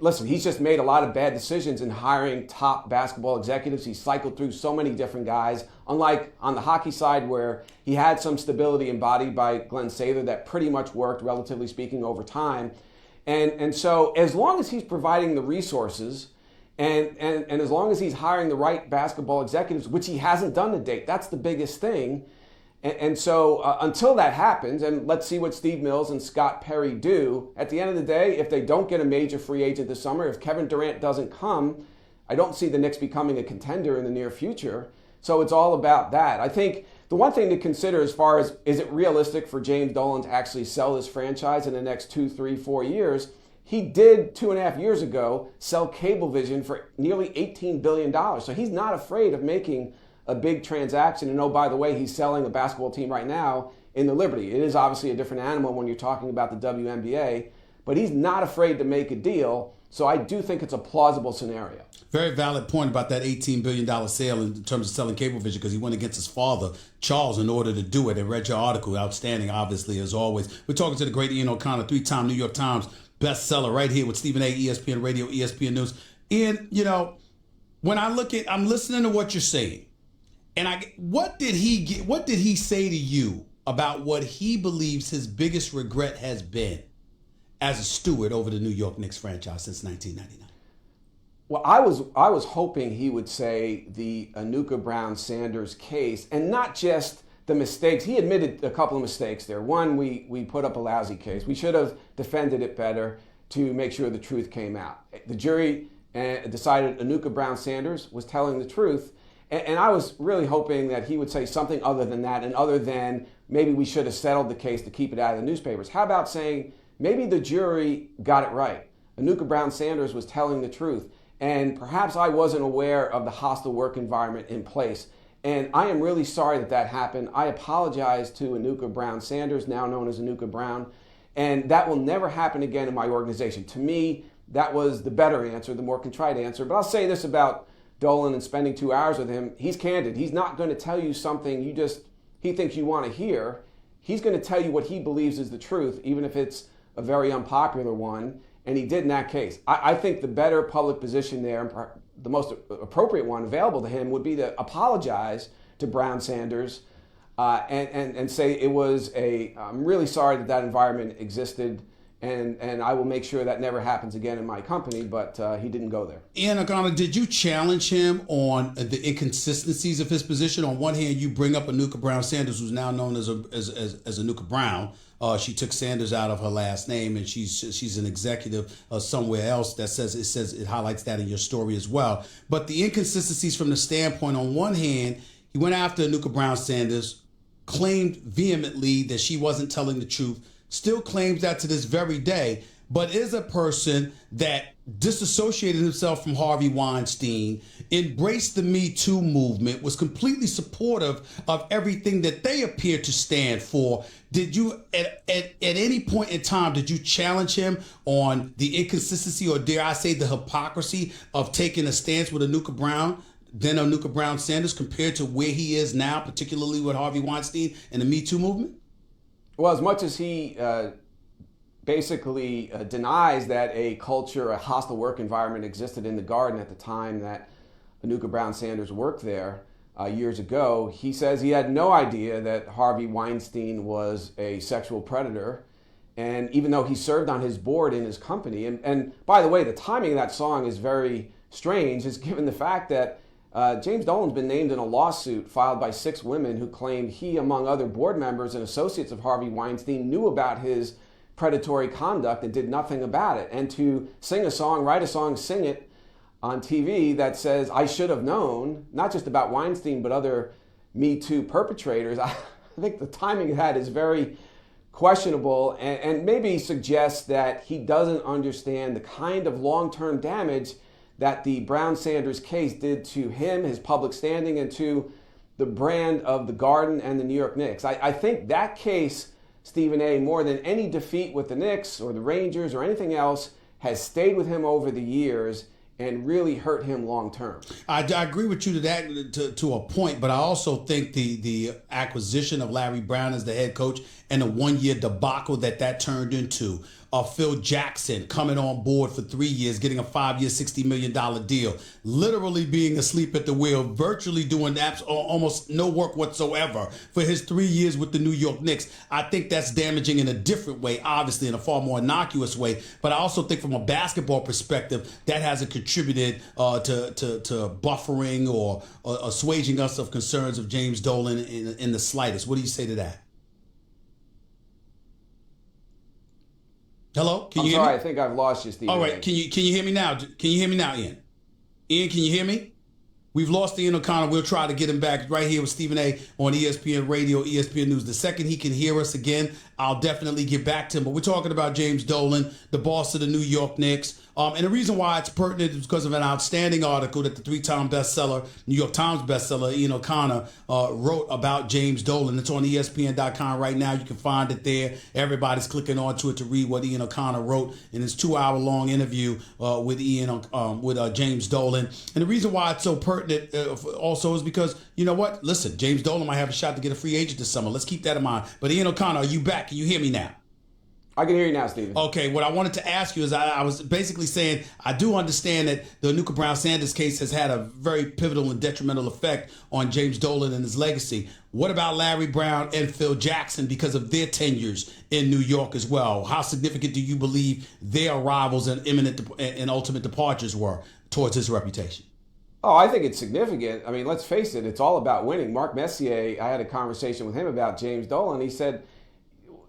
listen, he's just made a lot of bad decisions in hiring top basketball executives. He's cycled through so many different guys, unlike on the hockey side where he had some stability embodied by Glenn Sather that pretty much worked, relatively speaking, over time. And so as long as he's providing the resources and as long as he's hiring the right basketball executives, which he hasn't done to date, that's the biggest thing. And so until that happens, and let's see what Steve Mills and Scott Perry do, at the end of the day, if they don't get a major free agent this summer, if Kevin Durant doesn't come, I don't see the Knicks becoming a contender in the near future. So it's all about that. I think the one thing to consider as far as, is it realistic for James Dolan to actually sell this franchise in the next 2, 3, 4 years? He did 2.5 years ago sell Cablevision for nearly $18 billion. So he's not afraid of making a big transaction. And oh, by the way, he's selling a basketball team right now in the Liberty. It is obviously a different animal when you're talking about the WNBA, but he's not afraid to make a deal. So I do think it's a plausible scenario. Very valid point about that $18 billion sale in terms of selling Cablevision, because he went against his father, Charles, in order to do it. I read your article, outstanding, obviously, as always. We're talking to the great Ian O'Connor, 3-time New York Times bestseller, right here with Stephen A., ESPN Radio, ESPN News. Ian, you know, when I'm listening to what you're saying, and what did he say to you about what he believes his biggest regret has been as a steward over the New York Knicks franchise since 1999? Well, I was hoping he would say the Anuka Brown Sanders case, and not just the mistakes. He admitted a couple of mistakes there. One, we put up a lousy case. We should have defended it better to make sure the truth came out. The jury decided Anuka Brown Sanders was telling the truth. And I was really hoping that he would say something other than that, and other than maybe we should have settled the case to keep it out of the newspapers. How about saying maybe the jury got it right? Anuka Brown Sanders was telling the truth, and perhaps I wasn't aware of the hostile work environment in place. And I am really sorry that happened. I apologize to Anuka Brown Sanders, now known as Anuka Brown, and that will never happen again in my organization. To me, that was the better answer, the more contrite answer. But I'll say this about Dolan and spending 2 hours with him. He's candid. He's not going to tell you something he thinks you want to hear. He's going to tell you what he believes is the truth, even if it's a very unpopular one. And he did in that case. I think the better public position there, and the most appropriate one available to him, would be to apologize to Brown Sanders and say it was I'm really sorry that environment existed. And I will make sure that never happens again in my company, but he didn't go there. Ian O'Connor, did you challenge him on the inconsistencies of his position? On one hand, you bring up Anuka Brown Sanders, who's now known as Anuka Brown. She took Sanders out of her last name, and she's an executive somewhere else that it highlights that in your story as well. But the inconsistencies from the standpoint, on one hand, he went after Anuka Brown Sanders, claimed vehemently that she wasn't telling the truth, still claims that to this very day, but is a person that disassociated himself from Harvey Weinstein, embraced the Me Too movement, was completely supportive of everything that they appear to stand for. Did you, at any point in time, did you challenge him on the inconsistency, or dare I say the hypocrisy, of taking a stance with Anuka Brown than Anuka Brown Sanders compared to where he is now, particularly with Harvey Weinstein and the Me Too movement? Well, as much as he basically denies that a culture, a hostile work environment existed in the Garden at the time that Anuka Brown Sanders worked there years ago, he says he had no idea that Harvey Weinstein was a sexual predator. And even though he served on his board in his company, and by the way, the timing of that song is very strange, is given the fact that James Dolan's been named in a lawsuit filed by 6 women who claimed he, among other board members and associates of Harvey Weinstein, knew about his predatory conduct and did nothing about it. And to sing a song, write a song, sing it on TV that says, I should have known, not just about Weinstein, but other Me Too perpetrators, I think the timing of that is very questionable and maybe suggests that he doesn't understand the kind of long-term damage that the Brown-Sanders case did to him, his public standing, and to the brand of the Garden and the New York Knicks. I think that case, Stephen A., more than any defeat with the Knicks or the Rangers or anything else, has stayed with him over the years and really hurt him long term. I agree with you to that to a point, but I also think the acquisition of Larry Brown as the head coach and the 1-year debacle that turned into, Phil Jackson coming on board for 3 years, getting a 5-year, $60 million deal, literally being asleep at the wheel, virtually doing almost no work whatsoever for his 3 years with the New York Knicks. I think that's damaging in a different way, obviously in a far more innocuous way, but I also think from a basketball perspective, that hasn't contributed to buffering or assuaging us of concerns of James Dolan in the slightest. What do you say to that? Hello? Can you hear me? I think I've lost you, Steve. All right. Can you hear me now? Can you hear me now, Ian? Ian, can you hear me? We've lost Ian O'Connor. We'll try to get him back right here with Stephen A. on ESPN Radio, ESPN News. The second he can hear us again, I'll definitely get back to him. But we're talking about James Dolan, the boss of the New York Knicks. And the reason why it's pertinent is because of an outstanding article that the 3-time bestseller, New York Times bestseller, Ian O'Connor, wrote about James Dolan. It's on ESPN.com right now. You can find it there. Everybody's clicking onto it to read what Ian O'Connor wrote in his 2-hour-long interview with James Dolan. And the reason why it's so pertinent also is because, you know what? Listen, James Dolan might have a shot to get a free agent this summer. Let's keep that in mind. But Ian O'Connor, are you back? Can you hear me now? I can hear you now, Stephen. Okay, what I wanted to ask you is I was basically saying I do understand that the Anuka Brown Sanders case has had a very pivotal and detrimental effect on James Dolan and his legacy. What about Larry Brown and Phil Jackson because of their tenures in New York as well? How significant do you believe their arrivals and imminent and ultimate departures were towards his reputation? Oh, I think it's significant. I mean, let's face it, it's all about winning. Mark Messier, I had a conversation with him about James Dolan. He said,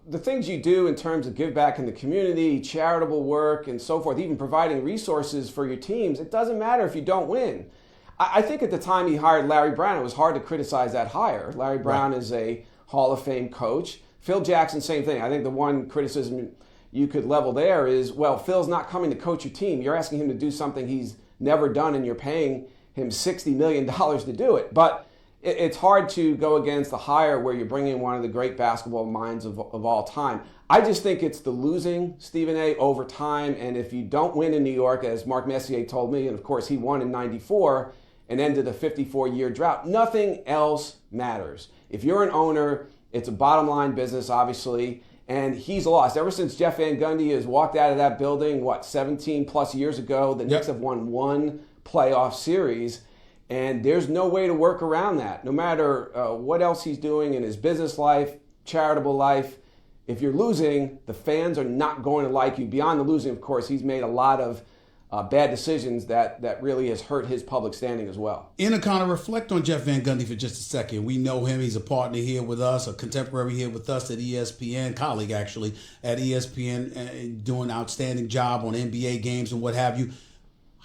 the things you do in terms of give back in the community, charitable work, and so forth, even providing resources for your teams, it doesn't matter if you don't win. I think at the time he hired Larry Brown, it was hard to criticize that hire. Larry Brown is a Hall of Fame coach. Phil Jackson, same thing. I think the one criticism you could level there is, well, Phil's not coming to coach your team. You're asking him to do something he's never done, and you're paying him $60 million to do it. But it's hard to go against the hire where you're bringing one of the great basketball minds of all time. I just think it's the losing, Stephen A., over time. And if you don't win in New York, as Mark Messier told me, and of course he won in '94 and ended a 54-year drought, nothing else matters. If you're an owner, it's a bottom line business, obviously, and he's lost. Ever since Jeff Van Gundy has walked out of that building, 17 plus years ago, the Knicks have won one playoff series. And there's no way to work around that. No matter what else he's doing in his business life, charitable life, if you're losing, the fans are not going to like you. Beyond the losing, of course, he's made a lot of bad decisions that really has hurt his public standing as well. Ian O'Connor, reflect on Jeff Van Gundy for just a second. We know him. He's a partner here with us, a contemporary here with us at ESPN, colleague actually at ESPN, doing an outstanding job on NBA games and what have you.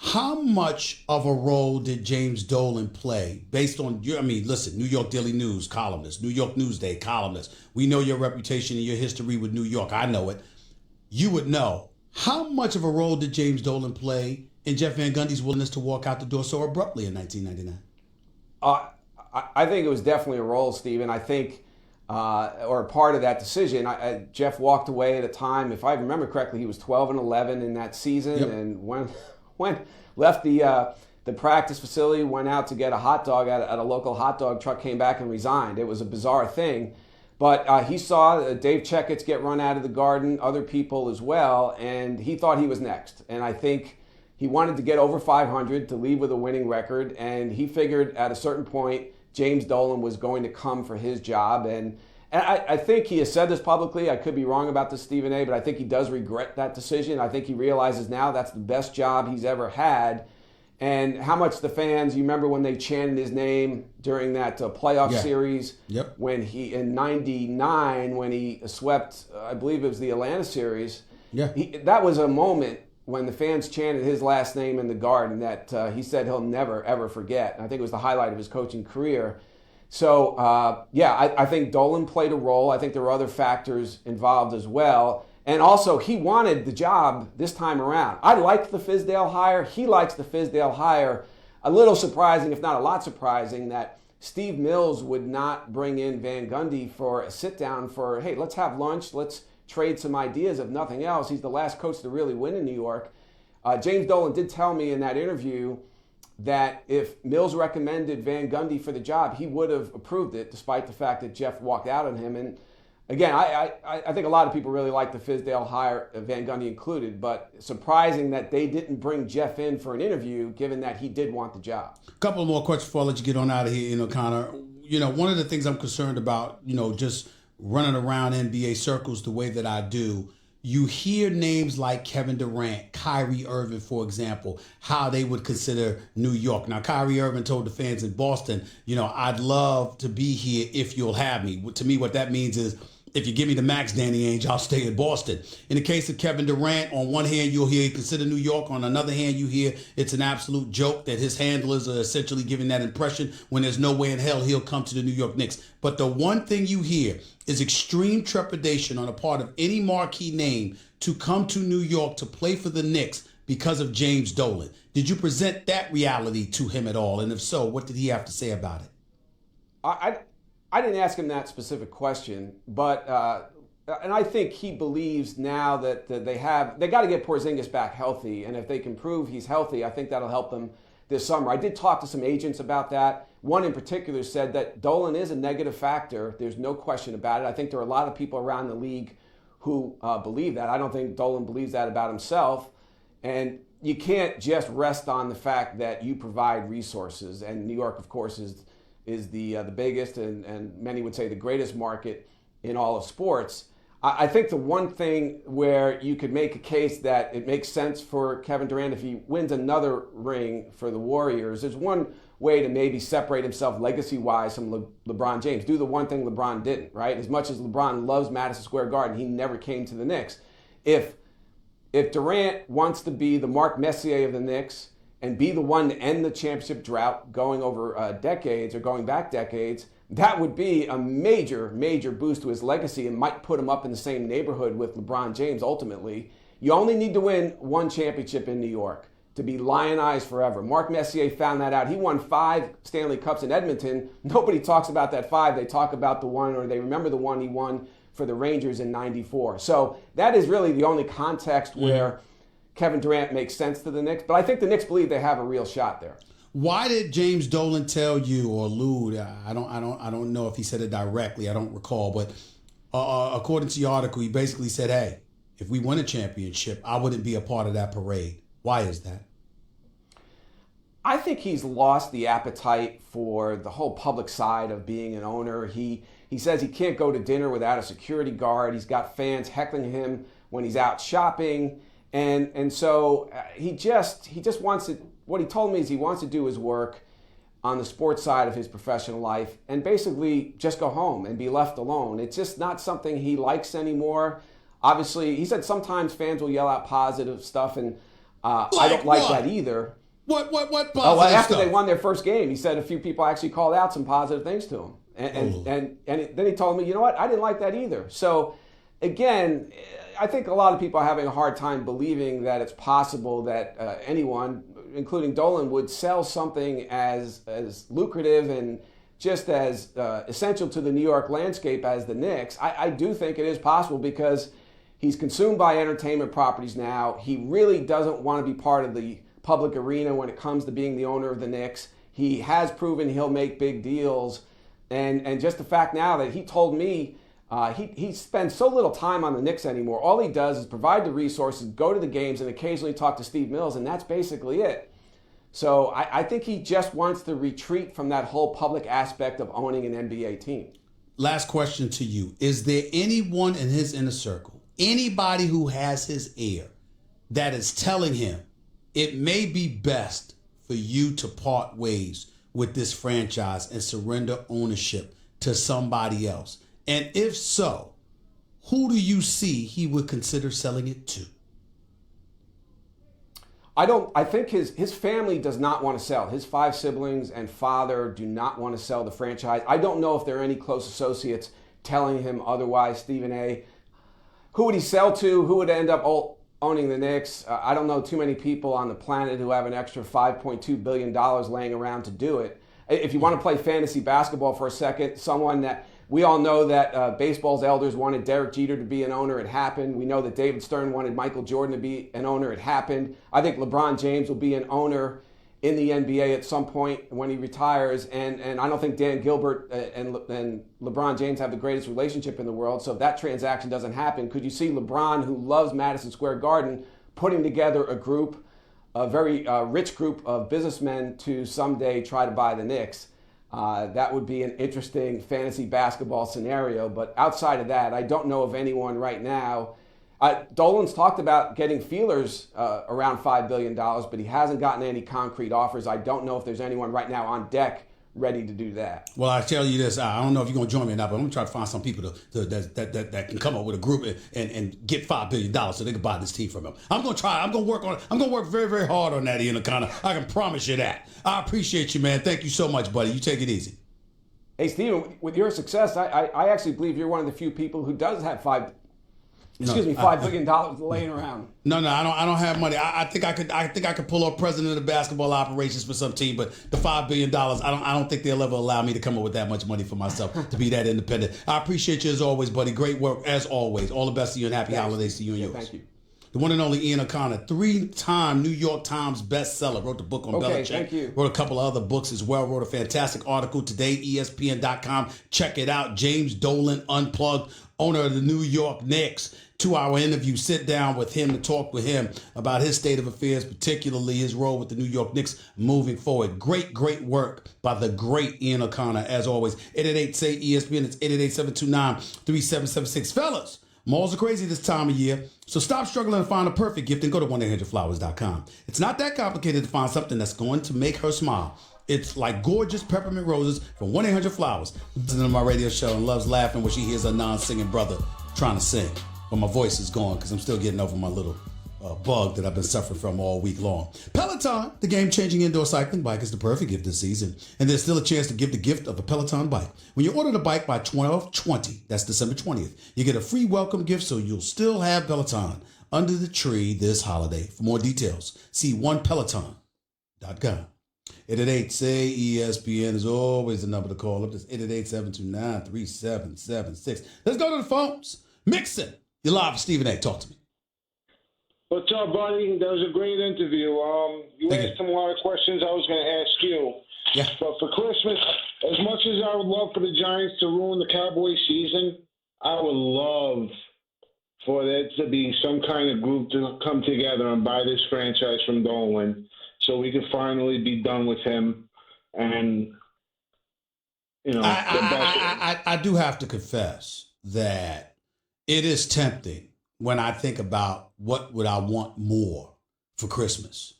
How much of a role did James Dolan play based on listen, New York Daily News columnist, New York Newsday columnist. We know your reputation and your history with New York. I know it. You would know. How much of a role did James Dolan play in Jeff Van Gundy's willingness to walk out the door so abruptly in 1999? I think it was definitely a role, Stephen. I think, or a part of that decision. Jeff walked away at a time, if I remember correctly, he was 12-11 in that season, and left the the practice facility, went out to get a hot dog at a local hot dog truck, came back and resigned. It was a bizarre thing. But he saw Dave Checketts get run out of the Garden, other people as well, and he thought he was next. And I think he wanted to get over 500 to leave with a winning record, and he figured at a certain point James Dolan was going to come for his job. And I think he has said this publicly. I could be wrong about this, Stephen A., but I think he does regret that decision. I think he realizes now that's the best job he's ever had. And how much the fans, you remember when they chanted his name during that playoff series? Yep. When he, in '99, when he swept, I believe it was the Atlanta series. Yeah. That was a moment when the fans chanted his last name in the Garden that he said he'll never, ever forget. And I think it was the highlight of his coaching career. So, I think Dolan played a role. I think there were other factors involved as well. And also, he wanted the job this time around. I liked the Fizdale hire. He likes the Fizdale hire. A little surprising, if not a lot surprising, that Steve Mills would not bring in Van Gundy for a sit-down for, hey, let's have lunch, let's trade some ideas, if nothing else. He's the last coach to really win in New York. James Dolan did tell me in that interview that if Mills recommended Van Gundy for the job, he would have approved it, despite the fact that Jeff walked out on him. And again, I think a lot of people really like the Fizdale hire, Van Gundy included, but surprising that they didn't bring Jeff in for an interview, given that he did want the job. A couple more questions before I let you get on out of here, Connor. One of the things I'm concerned about, just running around NBA circles the way that I do, you hear names like Kevin Durant, Kyrie Irving, for example, how they would consider New York. Now, Kyrie Irving told the fans in Boston, I'd love to be here if you'll have me. To me, what that means is, if you give me the max, Danny Ainge, I'll stay in Boston. In the case of Kevin Durant, on one hand, you'll hear he consider New York. On another hand, you hear it's an absolute joke that his handlers are essentially giving that impression when there's no way in hell he'll come to the New York Knicks. But the one thing you hear is extreme trepidation on the part of any marquee name to come to New York to play for the Knicks because of James Dolan. Did you present that reality to him at all? And if so, what did he have to say about it? I didn't ask him that specific question, but and I think he believes now that they got to get Porzingis back healthy, and if they can prove he's healthy, I think that'll help them this summer. I did talk to some agents about that. One in particular said that Dolan is a negative factor. There's no question about it. I think there are a lot of people around the league who believe that. I don't think Dolan believes that about himself, and you can't just rest on the fact that you provide resources. And New York, of course, is the biggest and many would say the greatest market in all of sports. I think the one thing where you could make a case that it makes sense for Kevin Durant if he wins another ring for the Warriors, there's one way to maybe separate himself legacy-wise from LeBron James. Do the one thing LeBron didn't, right? As much as LeBron loves Madison Square Garden, he never came to the Knicks. If Durant wants to be the Mark Messier of the Knicks and be the one to end the championship drought going over decades or going back decades, that would be a major, major boost to his legacy and might put him up in the same neighborhood with LeBron James ultimately. You only need to win one championship in New York to be lionized forever. Mark Messier found that out. He won 5 Stanley Cups in Edmonton. Nobody talks about that 5. They talk about the one, or they remember the one he won for the Rangers in '94. So that is really the only context where Kevin Durant makes sense to the Knicks, but I think the Knicks believe they have a real shot there. Why did James Dolan tell you or allude? I don't know if he said it directly. I don't recall, but according to your article, he basically said, "Hey, if we win a championship, I wouldn't be a part of that parade." Why is that? I think he's lost the appetite for the whole public side of being an owner. He says he can't go to dinner without a security guard. He's got fans heckling him when he's out shopping. And so he just wants to, what he told me is he wants to do his work on the sports side of his professional life and basically just go home and be left alone. It's just not something he likes anymore. Obviously, he said sometimes fans will yell out positive stuff, and I don't like that either. What positive after stuff? They won their first game, he said a few people actually called out some positive things to him. And then he told me, you know what, I didn't like that either. So again, I think a lot of people are having a hard time believing that it's possible that anyone, including Dolan, would sell something as lucrative and just as essential to the New York landscape as the Knicks. I do think it is possible because he's consumed by entertainment properties now. He really doesn't want to be part of the public arena when it comes to being the owner of the Knicks. He has proven he'll make big deals. And just the fact now that he told me he spends so little time on the Knicks anymore. All he does is provide the resources, go to the games, and occasionally talk to Steve Mills, and that's basically it. So I think he just wants to retreat from that whole public aspect of owning an NBA team. Last question to you. Is there anyone in his inner circle, anybody who has his ear, that is telling him it may be best for you to part ways with this franchise and surrender ownership to somebody else? And if so, who do you see he would consider selling it to? I think his family does not want to sell. His 5 siblings and father do not want to sell the franchise. I don't know if there are any close associates telling him otherwise, Stephen A. Who would he sell to? Who would end up owning the Knicks? I don't know too many people on the planet who have an extra $5.2 billion laying around to do it. If you want to play fantasy basketball for a second, someone that we all know that baseball's elders wanted Derek Jeter to be an owner. It happened. We know that David Stern wanted Michael Jordan to be an owner. It happened. I think LeBron James will be an owner in the NBA at some point when he retires. And I don't think Dan Gilbert and LeBron James have the greatest relationship in the world. So if that transaction doesn't happen, could you see LeBron, who loves Madison Square Garden, putting together a very rich group of businessmen to someday try to buy the Knicks? That would be an interesting fantasy basketball scenario. But outside of that, I don't know of anyone right now. Dolan's talked about getting feelers around $5 billion, but he hasn't gotten any concrete offers. I don't know if there's anyone right now on deck ready to do that. Well, I tell you this, I don't know if you're going to join me or not, but I'm going to try to find some people that can come up with a group and get $5 billion so they can buy this team from him. I'm going to try. I'm going to work on it. I'm going to work very, very hard on that, Ian O'Connor. I can promise you that. I appreciate you, man. Thank you so much, buddy. You take it easy. Hey, Steven, with your success, I actually believe you're one of the few people who does have $5 billion laying around. No, I don't have money. I think I could pull up president of basketball operations for some team, but the $5 billion, I don't think they'll ever allow me to come up with that much money for myself to be that independent. I appreciate you as always, buddy. Great work as always. All the best to you and happy holidays to you and yours. Thank you. The one and only Ian O'Connor, 3-time New York Times bestseller, wrote the book on Belichick. Thank you. Wrote a couple of other books as well. Wrote a fantastic article today, ESPN.com. Check it out. James Dolan, Unplugged, owner of the New York Knicks. 2-hour interview. Sit down with him and talk with him about his state of affairs, particularly his role with the New York Knicks moving forward. Great work by the great Ian O'Connor, as always. 888-SAY-ESPN. It's 888-729-3776. Fellas, malls are crazy this time of year, so stop struggling to find a perfect gift and go to 1-800-Flowers.com. It's not that complicated to find something that's going to make her smile. It's like gorgeous peppermint roses from 1-800-Flowers. Listens to my radio show and loves laughing when she hears her non-singing brother trying to sing. But my voice is gone because I'm still getting over my little bug that I've been suffering from all week long. Peloton, the game-changing indoor cycling bike, is the perfect gift this season. And there's still a chance to give the gift of a Peloton bike. When you order the bike by 12/20, that's December 20th, you get a free welcome gift so you'll still have Peloton under the tree this holiday. For more details, see onepeloton.com. 888-SAY-ESPN is always the number to call up. That's 888-729-3776. Let's go to the phones. Mixon, you're live with Stephen A. Talk to me. What's up, buddy? That was a great interview. You asked him a lot of questions I was going to ask you. Yeah. But for Christmas, as much as I would love for the Giants to ruin the Cowboys season, I would love for there to be some kind of group to come together and buy this franchise from Dolan so we could finally be done with him. And, you know, I do have to confess that it is tempting when I think about what would I want more for Christmas.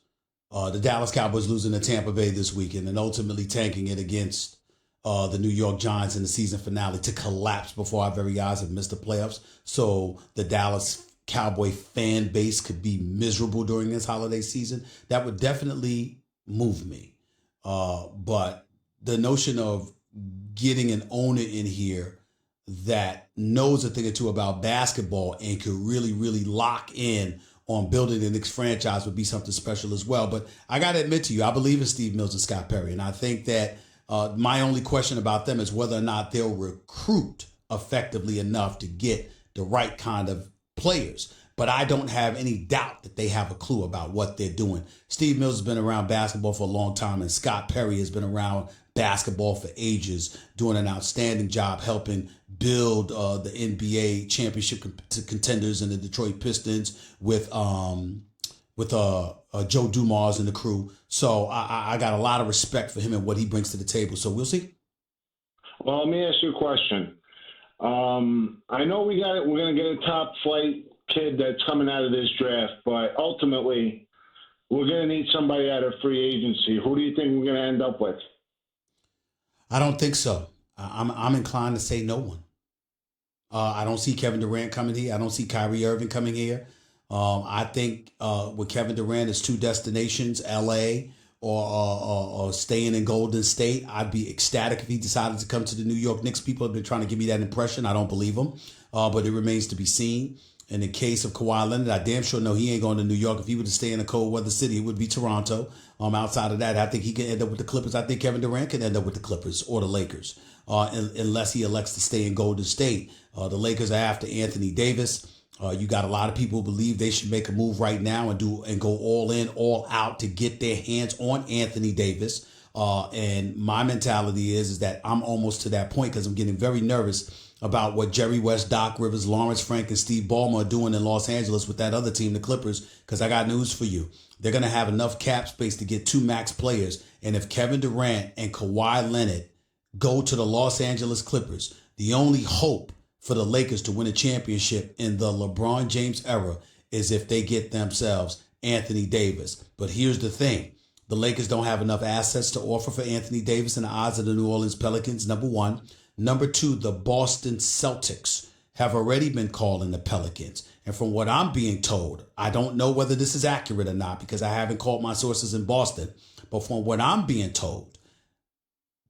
The Dallas Cowboys losing to Tampa Bay this weekend and ultimately tanking it against the New York Giants in the season finale to collapse before our very eyes and miss the playoffs. So the Dallas Cowboy fan base could be miserable during this holiday season. That would definitely move me. But the notion of getting an owner in here that knows a thing or two about basketball and could really, really lock in on building the Knicks franchise would be something special as well. But I got to admit to you, I believe in Steve Mills and Scott Perry. And I think that my only question about them is whether or not they'll recruit effectively enough to get the right kind of players. but I don't have any doubt that they have a clue about what they're doing. Steve Mills has been around basketball for a long time, and Scott Perry has been around basketball for ages, doing an outstanding job helping build the NBA championship contenders and the Detroit Pistons with Joe Dumars and the crew. So I got a lot of respect for him and what he brings to the table. So we'll see. Well, let me ask you a question. I know we're going to get a top flight kid that's coming out of this draft, but ultimately we're going to need somebody out of free agency. Who do you think we're going to end up with? I don't think so. I'm inclined to say no one. I don't see Kevin Durant coming here. I don't see Kyrie Irving coming here. I think with Kevin Durant, it's two destinations, L.A. or staying in Golden State. I'd be ecstatic if he decided to come to the New York Knicks. People have been trying to give me that impression. I don't believe them, but it remains to be seen. In the case of Kawhi Leonard, I damn sure know he ain't going to New York. If he were to stay in a cold weather city, it would be Toronto. Outside of that, I think he can end up with the Clippers. I think Kevin Durant can end up with the Clippers or the Lakers, unless he elects to stay in Golden State. The Lakers are after Anthony Davis. You got a lot of people who believe they should make a move right now and go all in, all out to get their hands on Anthony Davis. And my mentality is that I'm almost to that point because I'm getting very nervous about what Jerry West, Doc Rivers, Lawrence Frank, and Steve Ballmer are doing in Los Angeles with that other team, the Clippers, because I got news for you. They're going to have enough cap space to get two max players. And if Kevin Durant and Kawhi Leonard go to the Los Angeles Clippers, the only hope for the Lakers to win a championship in the LeBron James era is if they get themselves Anthony Davis. But here's the thing. The Lakers don't have enough assets to offer for Anthony Davis in the eyes of the New Orleans Pelicans, number one. Number two, the Boston Celtics have already been calling the Pelicans. And from what I'm being told, I don't know whether this is accurate or not because I haven't called my sources in Boston. But from what I'm being told,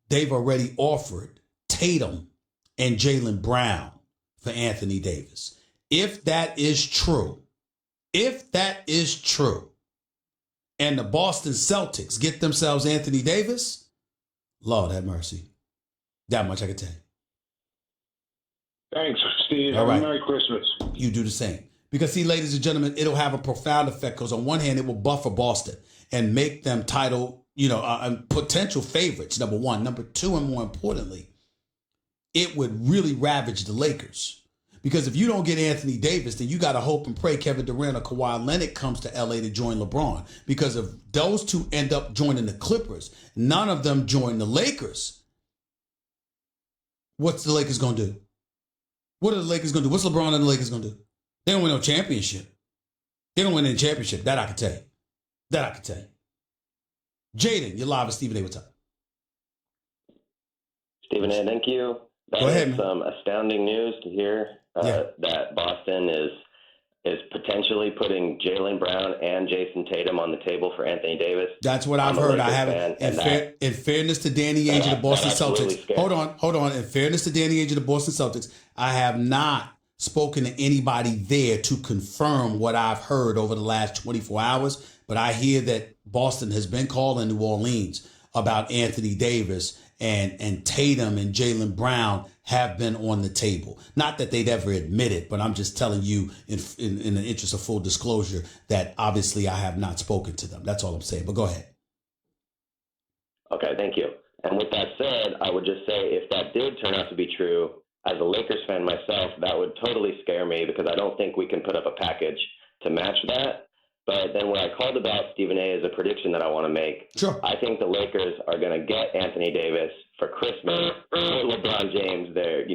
they've already offered Tatum and Jaylen Brown for Anthony Davis. If that is true, and the Boston Celtics get themselves Anthony Davis, Lord have mercy. That much I can tell you. Thanks, Steve. All right. Have a Merry Christmas. You do the same. Because, see, ladies and gentlemen, it'll have a profound effect because on one hand, it will buffer Boston and make them title, potential favorites, number one. Number two, and more importantly, it would really ravage the Lakers. Because if you don't get Anthony Davis, then you got to hope and pray Kevin Durant or Kawhi Leonard comes to L.A. to join LeBron. Because if those two end up joining the Clippers, none of them join the Lakers, what's the Lakers going to do? What are the Lakers going to do? What's LeBron and the Lakers going to do? They don't win no championship. They don't win any championship. That I can tell you. Jaden, you're live with Stephen A. What's up? Stephen A., thank you. Go ahead, is man. some astounding news to hear that Boston is potentially putting Jaylen Brown and Jason Tatum on the table for Anthony Davis. That's what I've heard. I haven't. In fairness to Danny Ainge of the Boston Celtics. Hold on. In fairness to Danny Ainge of the Boston Celtics, I have not spoken to anybody there to confirm what I've heard over the last 24 hours. But I hear that Boston has been calling New Orleans about Anthony Davis and Tatum and Jaylen Brown have been on the table. Not that they'd ever admit it, but I'm just telling you in the interest of full disclosure that obviously I have not spoken to them. That's all I'm saying. But go ahead. Okay, thank you. And with that said, I would just say if that did turn out to be true, as a Lakers fan myself, that would totally scare me because I don't think we can put up a package to match that. But then what I called about Stephen A. is a prediction that I want to make. Sure. I think the Lakers are going to get Anthony Davis for Christmas for LeBron James, their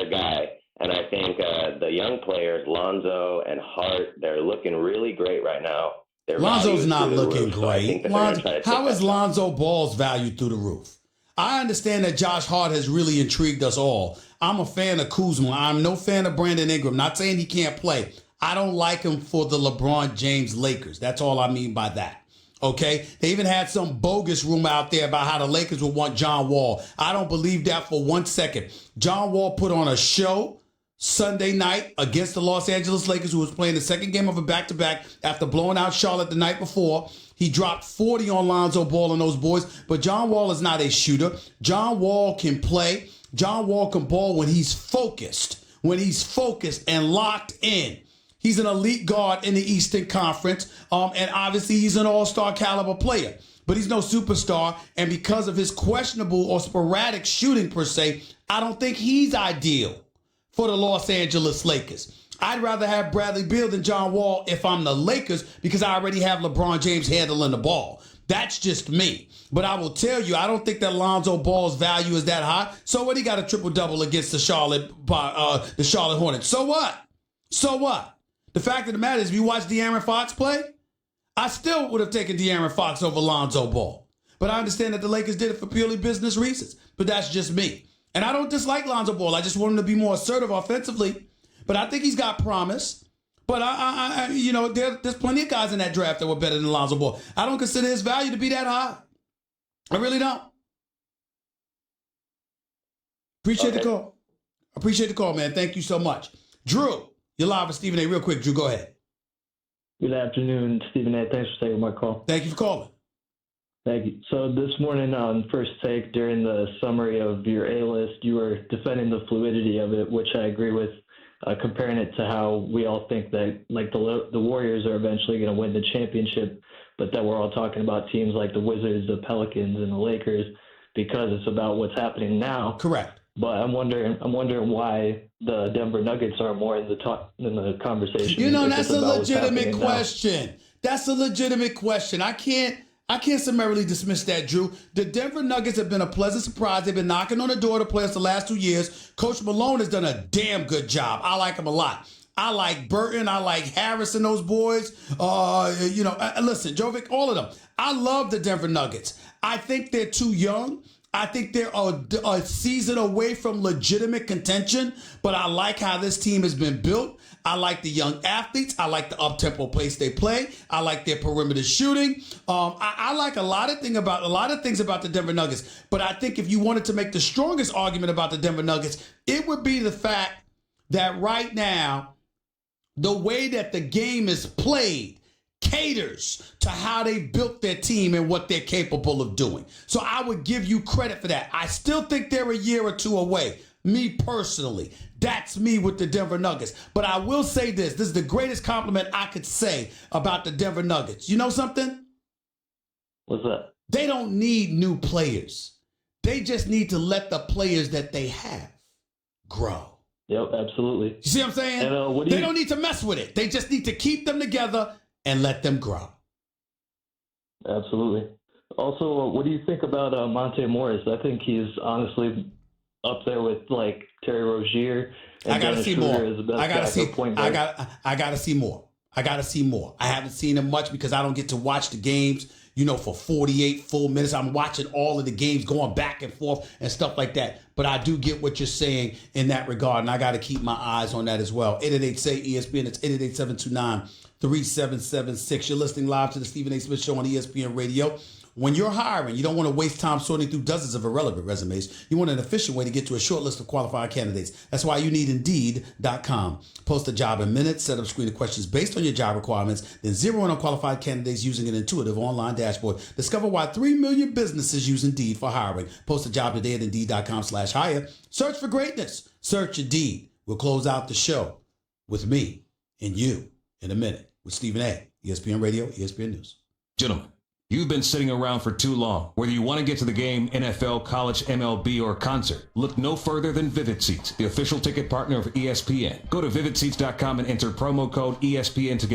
guy. And I think the young players, Lonzo and Hart, they're looking really great right now. Lonzo's not looking great. How is Lonzo Ball's value through the roof? I understand that Josh Hart has really intrigued us all. I'm a fan of Kuzma. I'm no fan of Brandon Ingram. Not saying he can't play. I don't like him for the LeBron James Lakers. That's all I mean by that. Okay? They even had some bogus rumor out there about how the Lakers would want John Wall. I don't believe that for 1 second. John Wall put on a show Sunday night against the Los Angeles Lakers, who was playing the second game of a back-to-back after blowing out Charlotte the night before. He dropped 40 on Lonzo Ball and those boys, but John Wall is not a shooter. John Wall can play. John Wall can ball when he's focused and locked in. He's an elite guard in the Eastern Conference, and obviously he's an all-star caliber player. But he's no superstar, and because of his questionable or sporadic shooting per se, I don't think he's ideal for the Los Angeles Lakers. I'd rather have Bradley Beal than John Wall if I'm the Lakers because I already have LeBron James handling the ball. That's just me. But I will tell you, I don't think that Lonzo Ball's value is that high. So what? He got a triple-double against the Charlotte Hornets. So what? So what? The fact of the matter is, if you watch De'Aaron Fox play, I still would have taken De'Aaron Fox over Lonzo Ball. But I understand that the Lakers did it for purely business reasons. But that's just me. And I don't dislike Lonzo Ball. I just want him to be more assertive offensively. But I think he's got promise. But there's plenty of guys in that draft that were better than Lonzo Ball. I don't consider his value to be that high. I really don't. Appreciate the call. Appreciate the call, man. Thank you so much. Drew, you're live with Stephen A. Real quick, Drew, go ahead. Good afternoon, Stephen A. Thanks for taking my call. Thank you for calling. Thank you. So this morning on First Take, during the summary of your A-list, you were defending the fluidity of it, which I agree with, comparing it to how we all think that like the Warriors are eventually going to win the championship, but that we're all talking about teams like the Wizards, the Pelicans, and the Lakers because it's about what's happening now. Correct. But I'm wondering why the Denver Nuggets are more in the conversation. You know, that's a legitimate question. That's a legitimate question. I can't summarily dismiss that, Drew. The Denver Nuggets have been a pleasant surprise. They've been knocking on the door to play us the last 2 years. Coach Malone has done a damn good job. I like him a lot. I like Burton. I like Harris and those boys. Listen, Jovic, all of them. I love the Denver Nuggets. I think they're too young. I think they're a season away from legitimate contention, but I like how this team has been built. I like the young athletes. I like the up-tempo pace they play. I like their perimeter shooting. I like a lot of things about the Denver Nuggets. But I think if you wanted to make the strongest argument about the Denver Nuggets, it would be the fact that right now, the way that the game is played caters to how they built their team and what they're capable of doing. So I would give you credit for that. I still think they're a year or two away. Me personally, that's me with the Denver Nuggets. But I will say this is the greatest compliment I could say about the Denver Nuggets. You know something? What's that? They don't need new players. They just need to let the players that they have grow. Yep, absolutely. You see what I'm saying? And, they don't need to mess with it. They just need to keep them together and let them grow. Absolutely. Also, what do you think about Monte Morris? I think he's honestly up there with like Terry Rozier. And I gotta see more. I gotta see more. I haven't seen him much because I don't get to watch the games, for 48 full minutes. I'm watching all of the games going back and forth and stuff like that. But I do get what you're saying in that regard, and I got to keep my eyes on that as well. 888-SAY-ESPN. It's 888-729-3776. You're listening live to the Stephen A. Smith Show on ESPN Radio. When you're hiring, you don't want to waste time sorting through dozens of irrelevant resumes. You want an efficient way to get to a short list of qualified candidates. That's why you need Indeed.com. Post a job in minutes, set up screening questions based on your job requirements, then zero in on qualified candidates using an intuitive online dashboard. Discover why 3 million businesses use Indeed for hiring. Post a job today at Indeed.com/hire. Search for greatness. Search Indeed. We'll close out the show with me and you in a minute with Stephen A. ESPN Radio, ESPN News. Gentlemen, you've been sitting around for too long. Whether you want to get to the game, NFL, college, MLB, or concert, look no further than Vivid Seats, the official ticket partner of ESPN. Go to vividseats.com and enter promo code ESPN to get